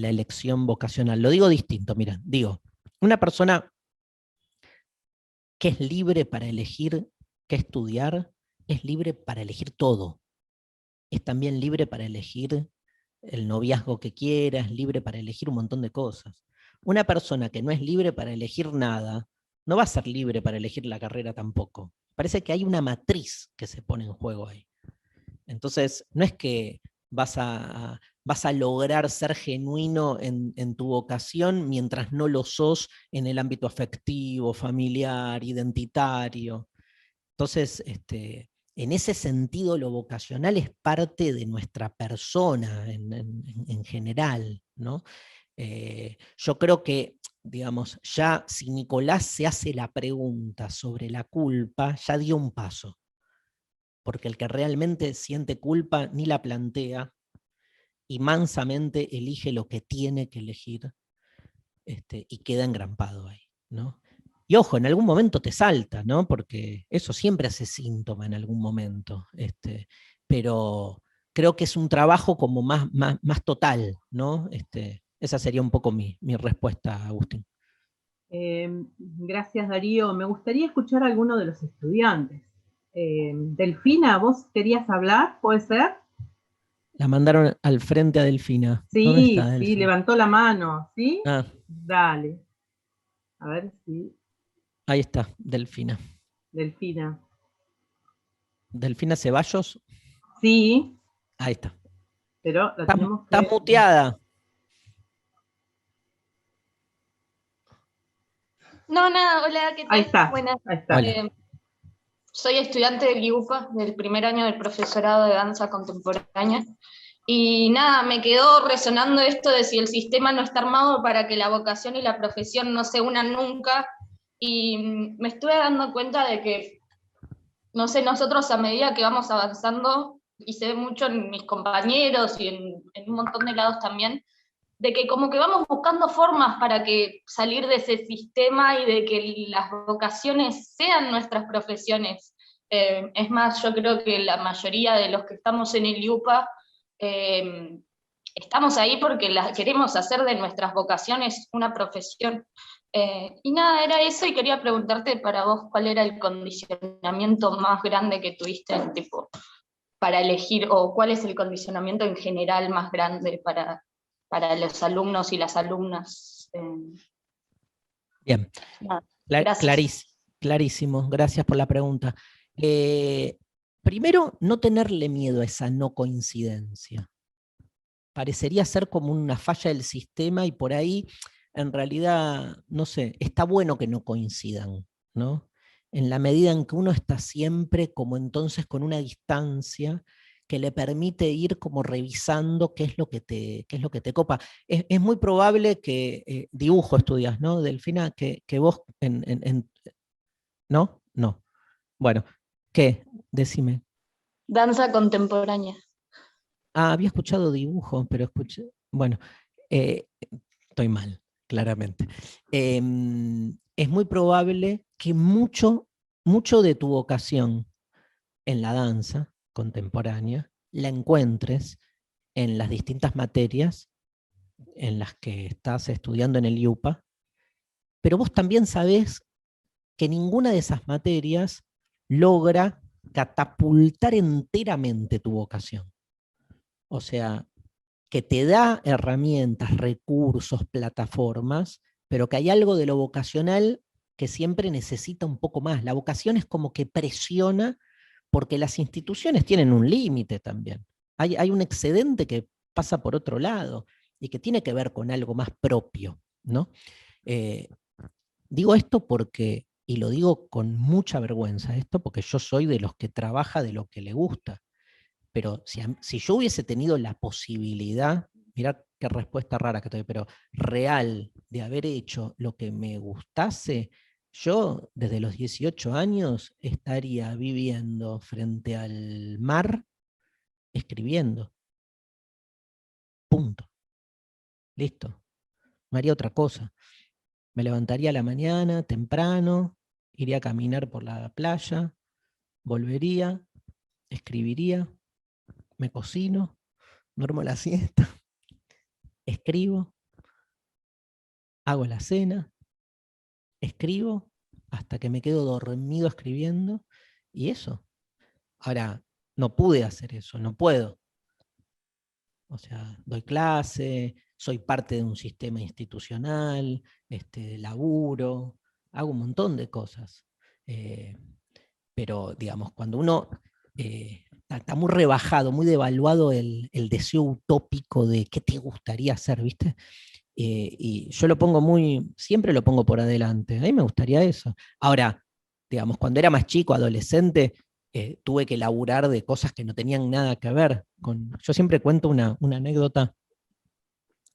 Speaker 1: elección vocacional. Lo digo distinto, mira, digo, una persona que es libre para elegir qué estudiar, es libre para elegir todo. Es también libre para elegir el noviazgo que quiera, es libre para elegir un montón de cosas. Una persona que no es libre para elegir nada, no va a ser libre para elegir la carrera tampoco. Parece que hay una matriz que se pone en juego ahí. Entonces, no es que vas a lograr ser genuino en tu vocación mientras no lo sos en el ámbito afectivo, familiar, identitario. Entonces, en ese sentido, lo vocacional es parte de nuestra persona en general, ¿no? Yo creo que, digamos, ya si Nicolás se hace la pregunta sobre la culpa, ya dio un paso, porque el que realmente siente culpa ni la plantea y mansamente elige lo que tiene que elegir, y queda engrampado ahí, ¿no? Y ojo, en algún momento te salta, ¿no? Porque eso siempre hace síntoma en algún momento. Pero creo que es un trabajo como más total, ¿no? Esa sería un poco mi respuesta, Agustín.
Speaker 3: Gracias, Darío. Me gustaría escuchar a alguno de los estudiantes. Delfina, ¿vos querías hablar? ¿Puede ser?
Speaker 1: La mandaron al frente a Delfina. ¿Dónde
Speaker 3: Sí,
Speaker 1: está
Speaker 3: sí,
Speaker 1: Delfina?
Speaker 3: levantó la mano, ¿sí?
Speaker 1: Ah,
Speaker 3: Dale. A ver si...
Speaker 1: ahí está, Delfina.
Speaker 3: Delfina.
Speaker 1: Delfina Ceballos.
Speaker 3: Sí,
Speaker 1: Ahí está.
Speaker 3: pero la tenemos
Speaker 1: Está
Speaker 3: que...
Speaker 1: muteada.
Speaker 5: No, nada, hola, ¿qué tal?
Speaker 3: Ahí está,
Speaker 5: Buenas.
Speaker 3: ahí está.
Speaker 5: Soy estudiante del IUPA, del primer año del profesorado de danza contemporánea, y nada, me quedó resonando esto de si el sistema no está armado para que la vocación y la profesión no se unan nunca, y me estuve dando cuenta de que, no sé, nosotros a medida que vamos avanzando, y se ve mucho en mis compañeros y en un montón de lados también, de que como que vamos buscando formas para que salir de ese sistema y de que las vocaciones sean nuestras profesiones. Es más, yo creo que la mayoría de los que estamos en el IUPA estamos ahí porque queremos hacer de nuestras vocaciones una profesión. Y nada, era eso, y quería preguntarte para vos cuál era el condicionamiento más grande que tuviste tipo, para elegir, o cuál es el condicionamiento en general más grande para los alumnos y las alumnas.
Speaker 1: Bien,
Speaker 5: Gracias.
Speaker 1: clarísimo, gracias por la pregunta. Primero, no tenerle miedo a esa no coincidencia. Parecería ser como una falla del sistema y por ahí, en realidad, no sé, está bueno que no coincidan, ¿no? En la medida en que uno está siempre como entonces con una distancia que le permite ir como revisando qué es lo que te copa. Es muy probable que dibujo estudias, ¿no, Delfina? Que vos ¿no? No. Bueno, ¿qué? Decime.
Speaker 5: Danza contemporánea.
Speaker 1: Ah, había escuchado dibujo, pero escuché... Bueno, estoy mal, claramente. Es muy probable que mucho de tu vocación en la danza contemporánea la encuentres en las distintas materias en las que estás estudiando en el IUPA, pero vos también sabés que ninguna de esas materias logra catapultar enteramente tu vocación. O sea, que te da herramientas, recursos, plataformas, pero que hay algo de lo vocacional que siempre necesita un poco más. La vocación es como que presiona porque las instituciones tienen un límite también. Hay un excedente que pasa por otro lado y que tiene que ver con algo más propio, ¿no? Digo esto porque, y lo digo con mucha vergüenza, esto porque yo soy de los que trabaja de lo que le gusta. Pero si yo hubiese tenido la posibilidad, mirá qué respuesta rara que estoy, pero real, de haber hecho lo que me gustase, yo desde los 18 años estaría viviendo frente al mar, escribiendo. Punto. Listo. No haría otra cosa. Me levantaría a la mañana, temprano, iría a caminar por la playa, volvería, escribiría, me cocino, duermo la siesta, escribo, hago la cena, escribo hasta que me quedo dormido escribiendo y eso. Ahora, no pude hacer eso, no puedo. O sea, doy clase, soy parte de un sistema institucional, laburo, hago un montón de cosas. Pero, digamos, cuando uno está muy rebajado, muy devaluado el deseo utópico de qué te gustaría hacer, ¿viste? Y yo siempre lo pongo por adelante. A mí me gustaría eso. Ahora, digamos, cuando era más chico, adolescente, tuve que laburar de cosas que no tenían nada que ver con... Yo siempre cuento una anécdota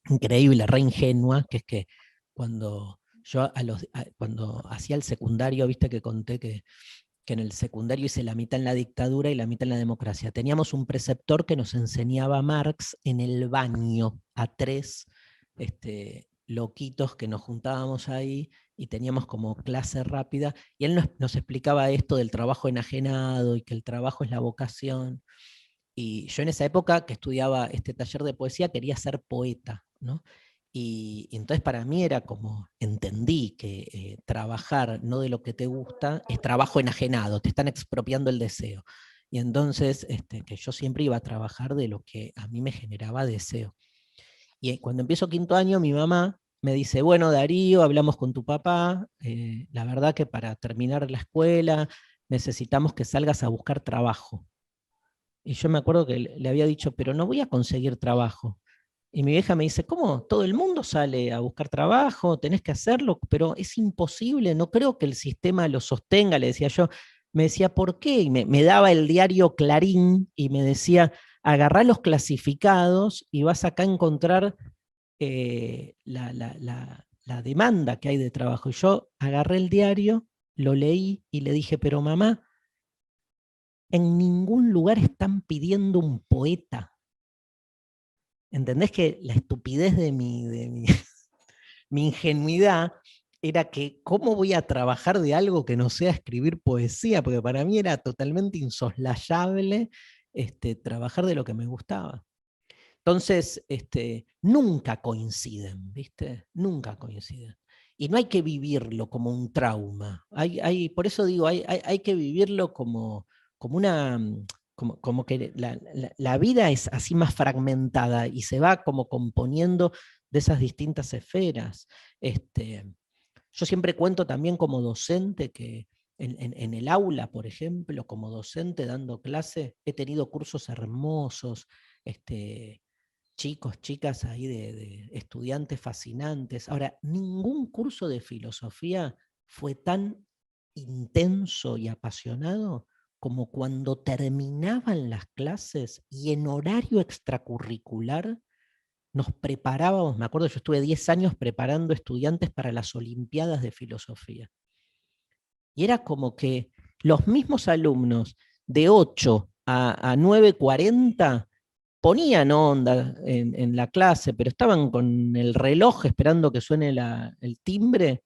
Speaker 1: increíble, re ingenua, que es que cuando yo cuando hacía el secundario, viste que conté que en el secundario hice la mitad en la dictadura y la mitad en la democracia. Teníamos un preceptor que nos enseñaba Marx en el baño, a tres loquitos que nos juntábamos ahí y teníamos como clase rápida, y él nos explicaba esto del trabajo enajenado y que el trabajo es la vocación. Y yo en esa época que estudiaba este taller de poesía quería ser poeta, ¿no? Y entonces para mí era como, entendí que trabajar no de lo que te gusta es trabajo enajenado, te están expropiando el deseo. Y entonces que yo siempre iba a trabajar de lo que a mí me generaba deseo. Y cuando empiezo quinto año, mi mamá me dice, bueno, Darío, hablamos con tu papá, la verdad que para terminar la escuela necesitamos que salgas a buscar trabajo. Y yo me acuerdo que le había dicho, pero no voy a conseguir trabajo. Y mi vieja me dice, ¿cómo? Todo el mundo sale a buscar trabajo, tenés que hacerlo, pero es imposible, no creo que el sistema lo sostenga, le decía yo. Me decía, ¿por qué? Y me daba el diario Clarín y me decía, agarrá los clasificados y vas acá a encontrar la demanda que hay de trabajo. Y yo agarré el diario, lo leí y le dije, pero mamá, en ningún lugar están pidiendo un poeta. ¿Entendés que la estupidez de mi ingenuidad era que cómo voy a trabajar de algo que no sea escribir poesía? Porque para mí era totalmente insoslayable trabajar de lo que me gustaba. Entonces, nunca coinciden, ¿viste? Nunca coinciden. Y no hay que vivirlo como un trauma. Por eso digo, hay que vivirlo como una... Como que la vida es así más fragmentada y se va como componiendo de esas distintas esferas. Yo siempre cuento también como docente que en el aula, por ejemplo, como docente dando clase, he tenido cursos hermosos, chicos, chicas ahí de estudiantes fascinantes. Ahora, ningún curso de filosofía fue tan intenso y apasionado como cuando terminaban las clases y en horario extracurricular nos preparábamos. Me acuerdo, yo estuve 10 años preparando estudiantes para las Olimpiadas de Filosofía. Y era como que los mismos alumnos de 8 a 9:40 ponían onda en la clase, pero estaban con el reloj esperando que suene el timbre,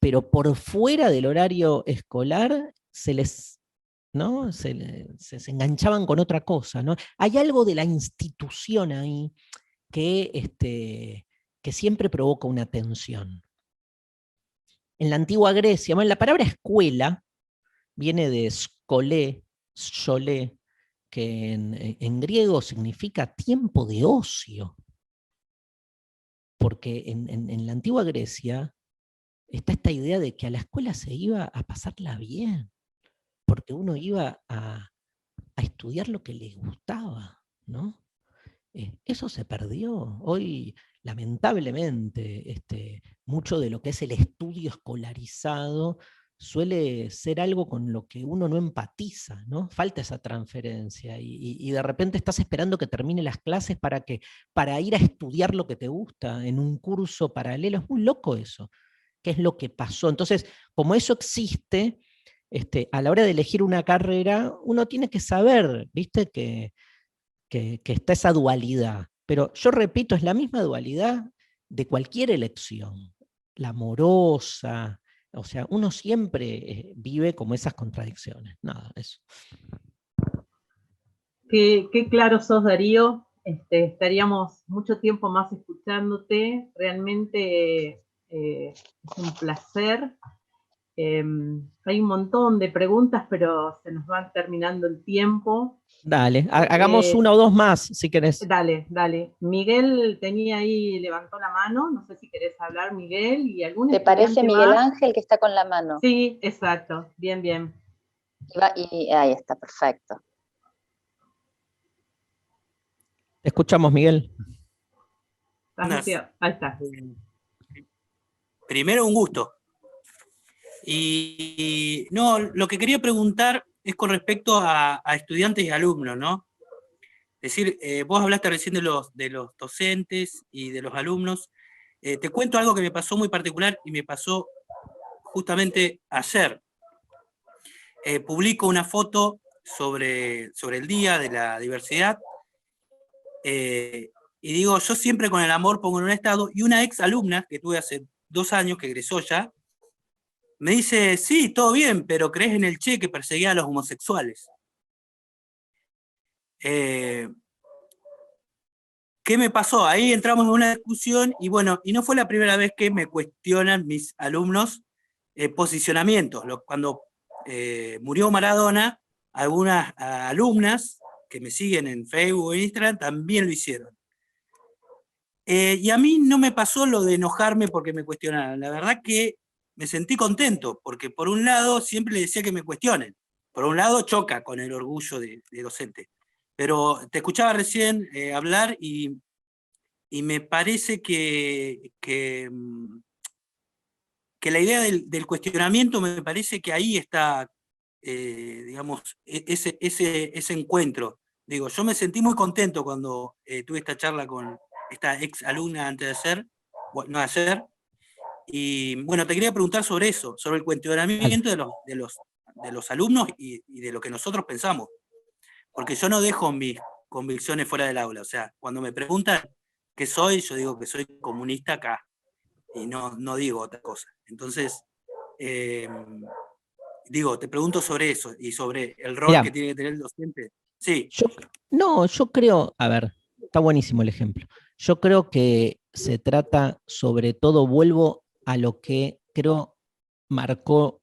Speaker 1: pero por fuera del horario escolar ¿no? se enganchaban con otra cosa, ¿no? Hay algo de la institución ahí que siempre provoca una tensión. En la antigua Grecia, bueno, la palabra escuela viene de skolé, solé, que en griego significa tiempo de ocio. Porque en la antigua Grecia está esta idea de que a la escuela se iba a pasarla bien, porque uno iba a estudiar lo que le gustaba, ¿no? Eso se perdió. Hoy, lamentablemente, mucho de lo que es el estudio escolarizado suele ser algo con lo que uno no empatiza, ¿no? Falta esa transferencia y de repente estás esperando que termine las clases para ir a estudiar lo que te gusta en un curso paralelo. Es muy loco eso. ¿Qué es lo que pasó? Entonces, como eso existe, a la hora de elegir una carrera, uno tiene que saber, ¿viste? Que está esa dualidad. Pero yo repito, es la misma dualidad de cualquier elección, la amorosa, o sea, uno siempre vive como esas contradicciones. Nada, eso.
Speaker 3: Qué claro sos, Darío. Estaríamos mucho tiempo más escuchándote. Realmente es un placer. Hay un montón de preguntas, pero se nos va terminando el tiempo.
Speaker 1: Dale, hagamos una o dos más, si querés.
Speaker 3: Dale. Miguel tenía ahí, levantó la mano, no sé si querés hablar, Miguel, y algún
Speaker 2: ¿Te parece Miguel
Speaker 3: más?
Speaker 2: Ángel que está con la mano?
Speaker 3: Sí, exacto, bien.
Speaker 2: Y ahí está, perfecto.
Speaker 1: Te escuchamos, Miguel.
Speaker 3: Ahí está.
Speaker 6: Primero, un gusto. Y no, lo que quería preguntar es con respecto a estudiantes y alumnos, ¿no? Es decir, vos hablaste recién de los docentes y de los alumnos. Te cuento algo que me pasó muy particular y me pasó justamente ayer. Publico una foto sobre el Día de la Diversidad y digo, yo siempre con el amor pongo en un estado, y una ex alumna que tuve hace 2 años, que egresó ya, me dice, sí, todo bien, pero ¿crees en el Che que perseguía a los homosexuales? ¿Qué me pasó? Ahí entramos en una discusión y bueno, y no fue la primera vez que me cuestionan mis alumnos posicionamientos. Cuando murió Maradona, algunas alumnas que me siguen en Facebook e Instagram también lo hicieron. Y a mí no me pasó lo de enojarme porque me cuestionaran. La verdad que me sentí contento, porque por un lado siempre le decía que me cuestionen. Por un lado choca con el orgullo de docente. Pero te escuchaba recién hablar y me parece que la idea del cuestionamiento, me parece que ahí está, digamos, ese encuentro. Digo, yo me sentí muy contento cuando tuve esta charla con esta ex alumna antes de ayer, no ayer, y bueno, te quería preguntar sobre eso, sobre el cuestionamiento de los alumnos y de lo que nosotros pensamos, porque yo no dejo mis convicciones fuera del aula. O sea, cuando me preguntan qué soy, yo digo que soy comunista acá, y no digo otra cosa. Entonces, digo, te pregunto sobre eso, y sobre el rol que tiene que tener el docente. Sí.
Speaker 1: Yo creo, a ver, está buenísimo el ejemplo. Yo creo que se trata, sobre todo, vuelvo a lo que creo marcó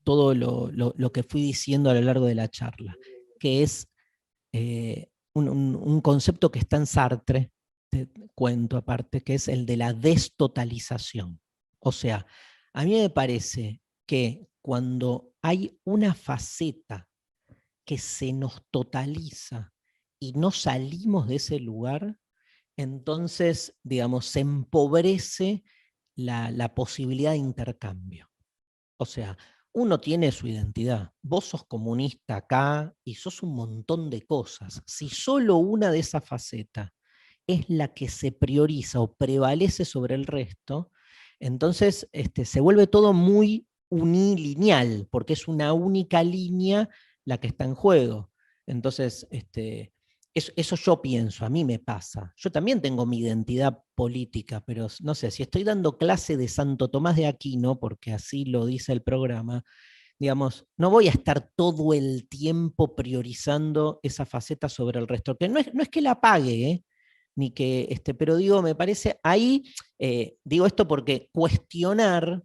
Speaker 1: todo lo que fui diciendo a lo largo de la charla, que es un concepto que está en Sartre, te cuento aparte, que es el de la destotalización. O sea, a mí me parece que cuando hay una faceta que se nos totaliza y no salimos de ese lugar, entonces, digamos, se empobrece la posibilidad de intercambio. O sea, uno tiene su identidad. Vos sos comunista acá y sos un montón de cosas. Si solo una de esas facetas es la que se prioriza o prevalece sobre el resto, entonces se vuelve todo muy unilineal, porque es una única línea la que está en juego. Entonces, eso yo pienso, a mí me pasa. Yo también tengo mi identidad política, pero no sé, si estoy dando clase de Santo Tomás de Aquino, porque así lo dice el programa, digamos, no voy a estar todo el tiempo priorizando esa faceta sobre el resto, que no es que la pague, ni que, pero digo, me parece, ahí, digo esto porque cuestionar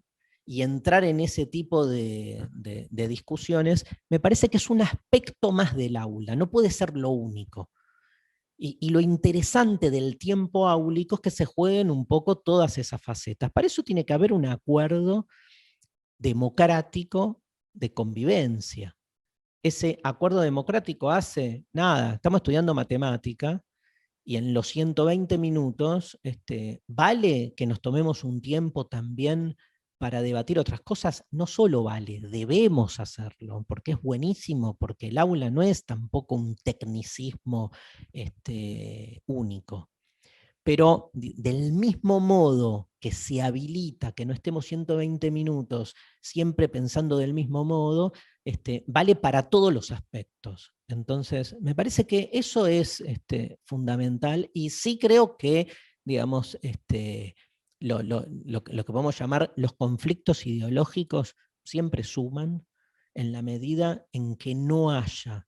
Speaker 1: y entrar en ese tipo de discusiones, me parece que es un aspecto más del aula, no puede ser lo único. Y lo interesante del tiempo áulico es que se jueguen un poco todas esas facetas. Para eso tiene que haber un acuerdo democrático de convivencia. Ese acuerdo democrático hace nada, estamos estudiando matemática, y en los 120 minutos, ¿vale que nos tomemos un tiempo también para debatir otras cosas? No solo vale, debemos hacerlo, porque es buenísimo, porque el aula no es tampoco un tecnicismo único. Pero del mismo modo que se habilita que no estemos 120 minutos siempre pensando del mismo modo, vale para todos los aspectos. Entonces, me parece que eso es fundamental, y sí creo que, digamos, lo que podemos llamar los conflictos ideológicos siempre suman en la medida en que no haya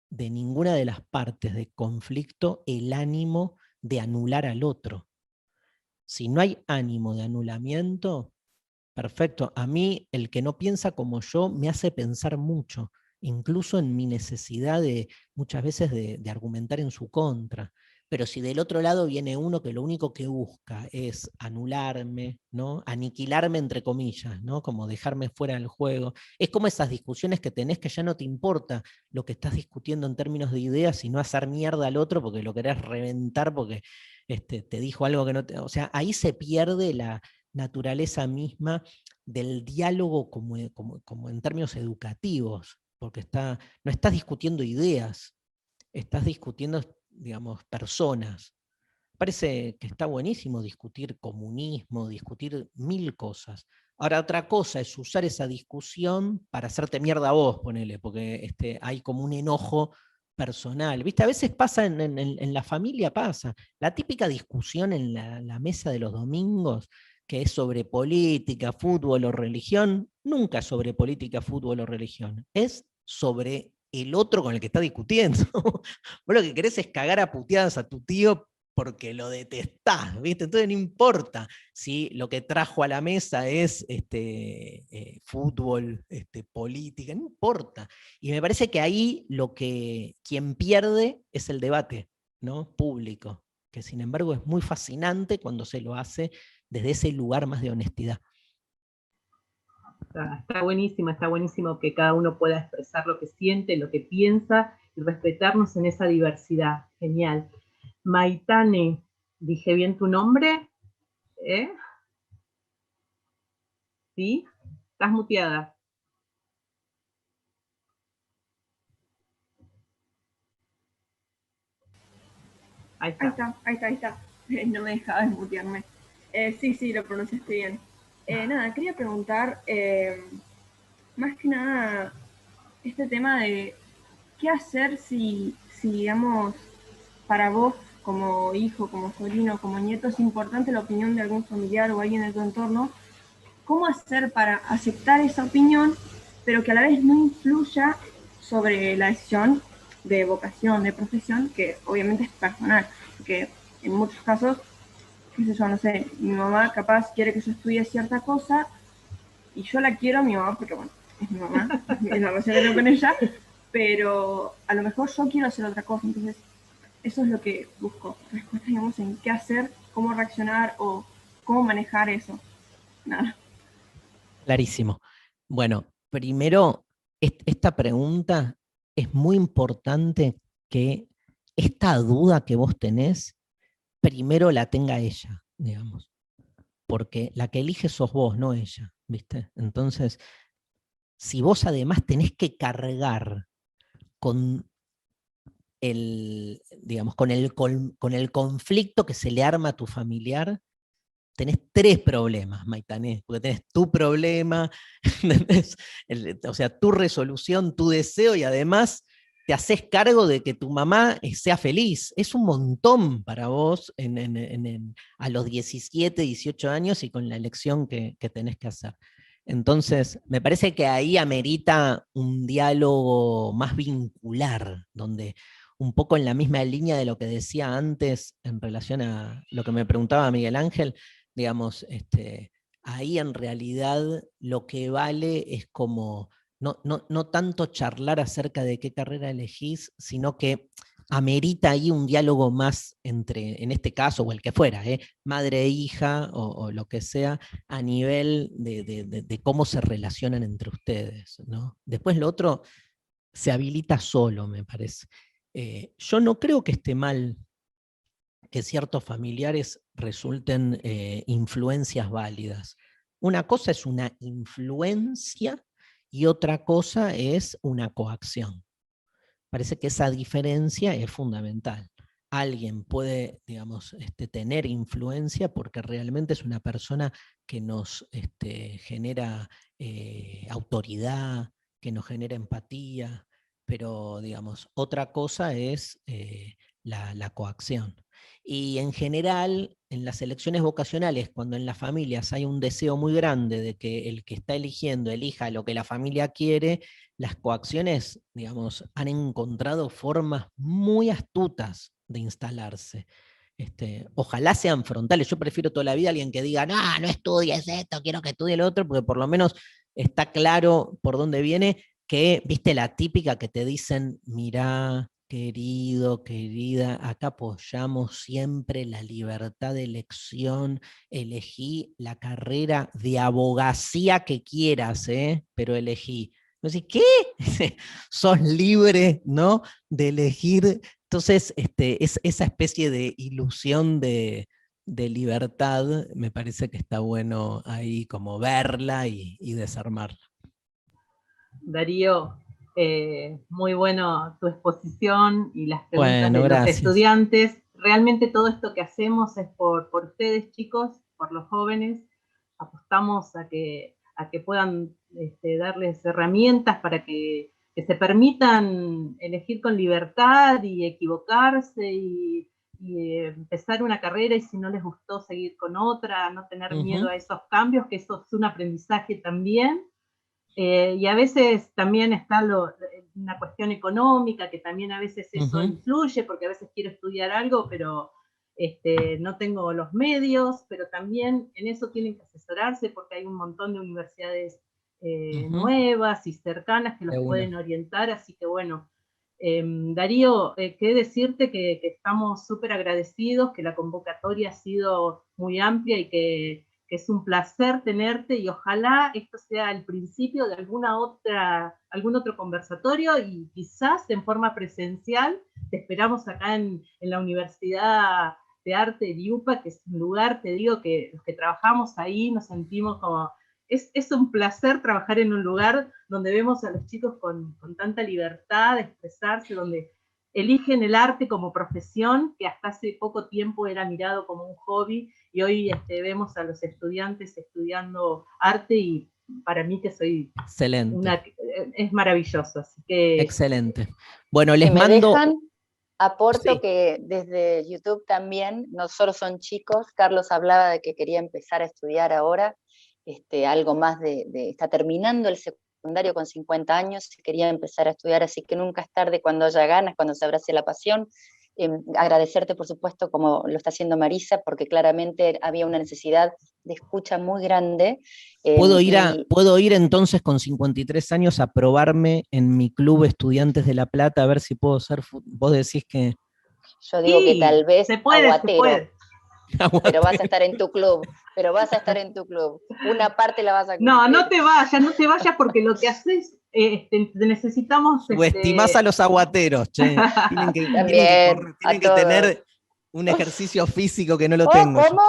Speaker 1: de ninguna de las partes de conflicto el ánimo de anular al otro. Si no hay ánimo de anulamiento, perfecto. A mí, el que no piensa como yo me hace pensar mucho, incluso en mi necesidad de muchas veces de argumentar en su contra. Pero si del otro lado viene uno que lo único que busca es anularme, ¿no? Aniquilarme entre comillas, ¿no? Como dejarme fuera del juego, es como esas discusiones que tenés que ya no te importa lo que estás discutiendo en términos de ideas, sino hacer mierda al otro porque lo querés reventar porque te dijo algo que no te... O sea, ahí se pierde la naturaleza misma del diálogo como en términos educativos, porque no estás discutiendo ideas, estás discutiendo, digamos, personas. Parece que está buenísimo discutir comunismo, discutir mil cosas. Ahora, otra cosa es usar esa discusión para hacerte mierda a vos, ponele, porque hay como un enojo personal. ¿Viste? A veces pasa en la familia, pasa. La típica discusión en la mesa de los domingos, que es sobre política, fútbol o religión, nunca es sobre política, fútbol o religión. Es sobre el otro con el que está discutiendo. Vos lo que querés es cagar a puteadas a tu tío porque lo detestás, ¿viste? Entonces no importa si lo que trajo a la mesa es fútbol, política, no importa. Y me parece que ahí quien pierde es el debate, ¿no? Público, que sin embargo es muy fascinante cuando se lo hace desde ese lugar más de honestidad.
Speaker 3: Está buenísimo que cada uno pueda expresar lo que siente, lo que piensa y respetarnos en esa diversidad. Genial. Maitane, ¿dije bien tu nombre? ¿Sí? Estás muteada. Ahí está.
Speaker 7: No me dejaba desmutearme. Sí, lo pronunciaste bien. Nada, quería preguntar, más que nada, este tema de qué hacer si, digamos, para vos, como hijo, como sobrino, como nieto, es importante la opinión de algún familiar o alguien de tu entorno. ¿Cómo hacer para aceptar esa opinión, pero que a la vez no influya sobre la decisión de vocación, de profesión, que obviamente es personal? Porque en muchos casos, qué sé yo, no sé, mi mamá capaz quiere que yo estudie cierta cosa y yo la quiero a mi mamá porque, bueno, es mi mamá, es la relación que tengo con ella, pero a lo mejor yo quiero hacer otra cosa. Entonces eso es lo que busco, respuestas, digamos, en qué hacer, cómo reaccionar o cómo manejar eso. Nada.
Speaker 1: Clarísimo. Bueno, primero, esta pregunta es muy importante que esta duda que vos tenés, primero la tenga ella, digamos. Porque la que elige sos vos, no ella, ¿viste? Entonces, si vos además tenés que cargar con digamos, con el conflicto que se le arma a tu familiar, tenés tres problemas, Maitané, porque tenés tu problema, o sea, tu resolución, tu deseo, y además te haces cargo de que tu mamá sea feliz. Es un montón para vos a los 17, 18 años y con la elección que tenés que hacer. Entonces, me parece que ahí amerita un diálogo más vincular, donde un poco en la misma línea de lo que decía antes en relación a lo que me preguntaba Miguel Ángel, digamos, ahí en realidad lo que vale es como no tanto charlar acerca de qué carrera elegís, sino que amerita ahí un diálogo más entre, en este caso, o el que fuera, madre e hija, o lo que sea, a nivel de cómo se relacionan entre ustedes, ¿no? Después lo otro se habilita solo, me parece. Yo no creo que esté mal que ciertos familiares resulten influencias válidas. Una cosa es una influencia y otra cosa es una coacción. Parece que esa diferencia es fundamental. Alguien puede, digamos, tener influencia porque realmente es una persona que nos genera autoridad, que nos genera empatía, pero, digamos, otra cosa es la coacción. Y en general, en las elecciones vocacionales, cuando en las familias hay un deseo muy grande de que el que está eligiendo elija lo que la familia quiere, las coacciones, digamos, han encontrado formas muy astutas de instalarse. Ojalá sean frontales. Yo prefiero toda la vida a alguien que diga, no estudies esto, quiero que estudie lo otro, porque por lo menos está claro por dónde viene, que, viste, la típica que te dicen, mirá, querido, querida, acá apoyamos siempre la libertad de elección, elegí la carrera de abogacía que quieras, pero elegí. No sé, ¿qué? Sos libre, ¿no? De elegir. Entonces, es esa especie de ilusión de libertad, me parece que está bueno ahí como verla y desarmarla.
Speaker 3: Darío, muy bueno tu exposición y las preguntas
Speaker 1: Bueno,
Speaker 3: de
Speaker 1: gracias.
Speaker 3: los estudiantes. Realmente todo esto que hacemos es por ustedes, chicos, por los jóvenes. Apostamos a que puedan darles herramientas para que se permitan elegir con libertad y equivocarse y empezar una carrera, y si no les gustó seguir con otra, no tener miedo a esos cambios, que eso es un aprendizaje también. Y a veces también está una cuestión económica, que también a veces eso influye, porque a veces quiero estudiar algo, pero no tengo los medios, pero también en eso tienen que asesorarse, porque hay un montón de universidades nuevas y cercanas que los pueden orientar, así que bueno. Darío, qué decirte que estamos súper agradecidos, que la convocatoria ha sido muy amplia y que es un placer tenerte, y ojalá esto sea el principio de algún otro conversatorio, y quizás en forma presencial. Te esperamos acá en la Universidad de Arte de IUPA, que es un lugar, te digo, que los que trabajamos ahí nos sentimos como... Es un placer trabajar en un lugar donde vemos a los chicos con tanta libertad de expresarse, donde eligen el arte como profesión, que hasta hace poco tiempo era mirado como un hobby, y hoy vemos a los estudiantes estudiando arte, y para mí, que soy es maravilloso, así que...
Speaker 1: Excelente. Bueno, les
Speaker 2: si me
Speaker 1: mando...
Speaker 2: dejan, aporto que desde YouTube también, no solo son chicos. Carlos hablaba de que quería empezar a estudiar ahora, algo más está terminando el secundario con 50 años, quería empezar a estudiar, así que nunca es tarde cuando haya ganas, cuando se abrace la pasión. Agradecerte, por supuesto, como lo está haciendo Marisa, porque claramente había una necesidad de escucha muy grande.
Speaker 1: ¿Puedo ir entonces con 53 años a probarme en mi club Estudiantes de La Plata, a ver si puedo ser... Vos decís que...
Speaker 2: Yo digo que tal vez
Speaker 3: se puede,
Speaker 2: aguatero. Pero vas a estar en tu club, una parte la vas a cumplir.
Speaker 3: No te vayas, porque lo que haces, necesitamos...
Speaker 1: Subestimás a los aguateros, che. Tienen que tener un ejercicio físico que no lo tengo.
Speaker 2: ¿Cómo?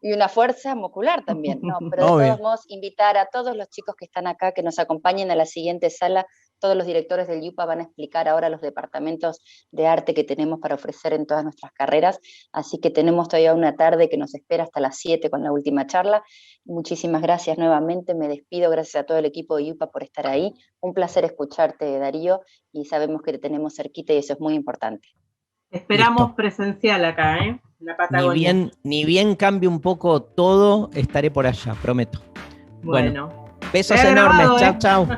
Speaker 2: Y una fuerza muscular también, ¿no? Pero de todos modos, invitar a todos los chicos que están acá, que nos acompañen a la siguiente sala. Todos los directores del IUPA van a explicar ahora los departamentos de arte que tenemos para ofrecer en todas nuestras carreras, así que tenemos todavía una tarde que nos espera hasta las 7 con la última charla. Muchísimas gracias nuevamente, me despido, gracias a todo el equipo de IUPA por estar ahí. Un placer escucharte, Darío, y sabemos que te tenemos cerquita y eso es muy importante.
Speaker 3: Esperamos presencial acá, en la Patagonia.
Speaker 1: Ni bien cambie un poco todo, estaré por allá, prometo.
Speaker 3: Bueno.
Speaker 1: Besos enormes, chao, chao.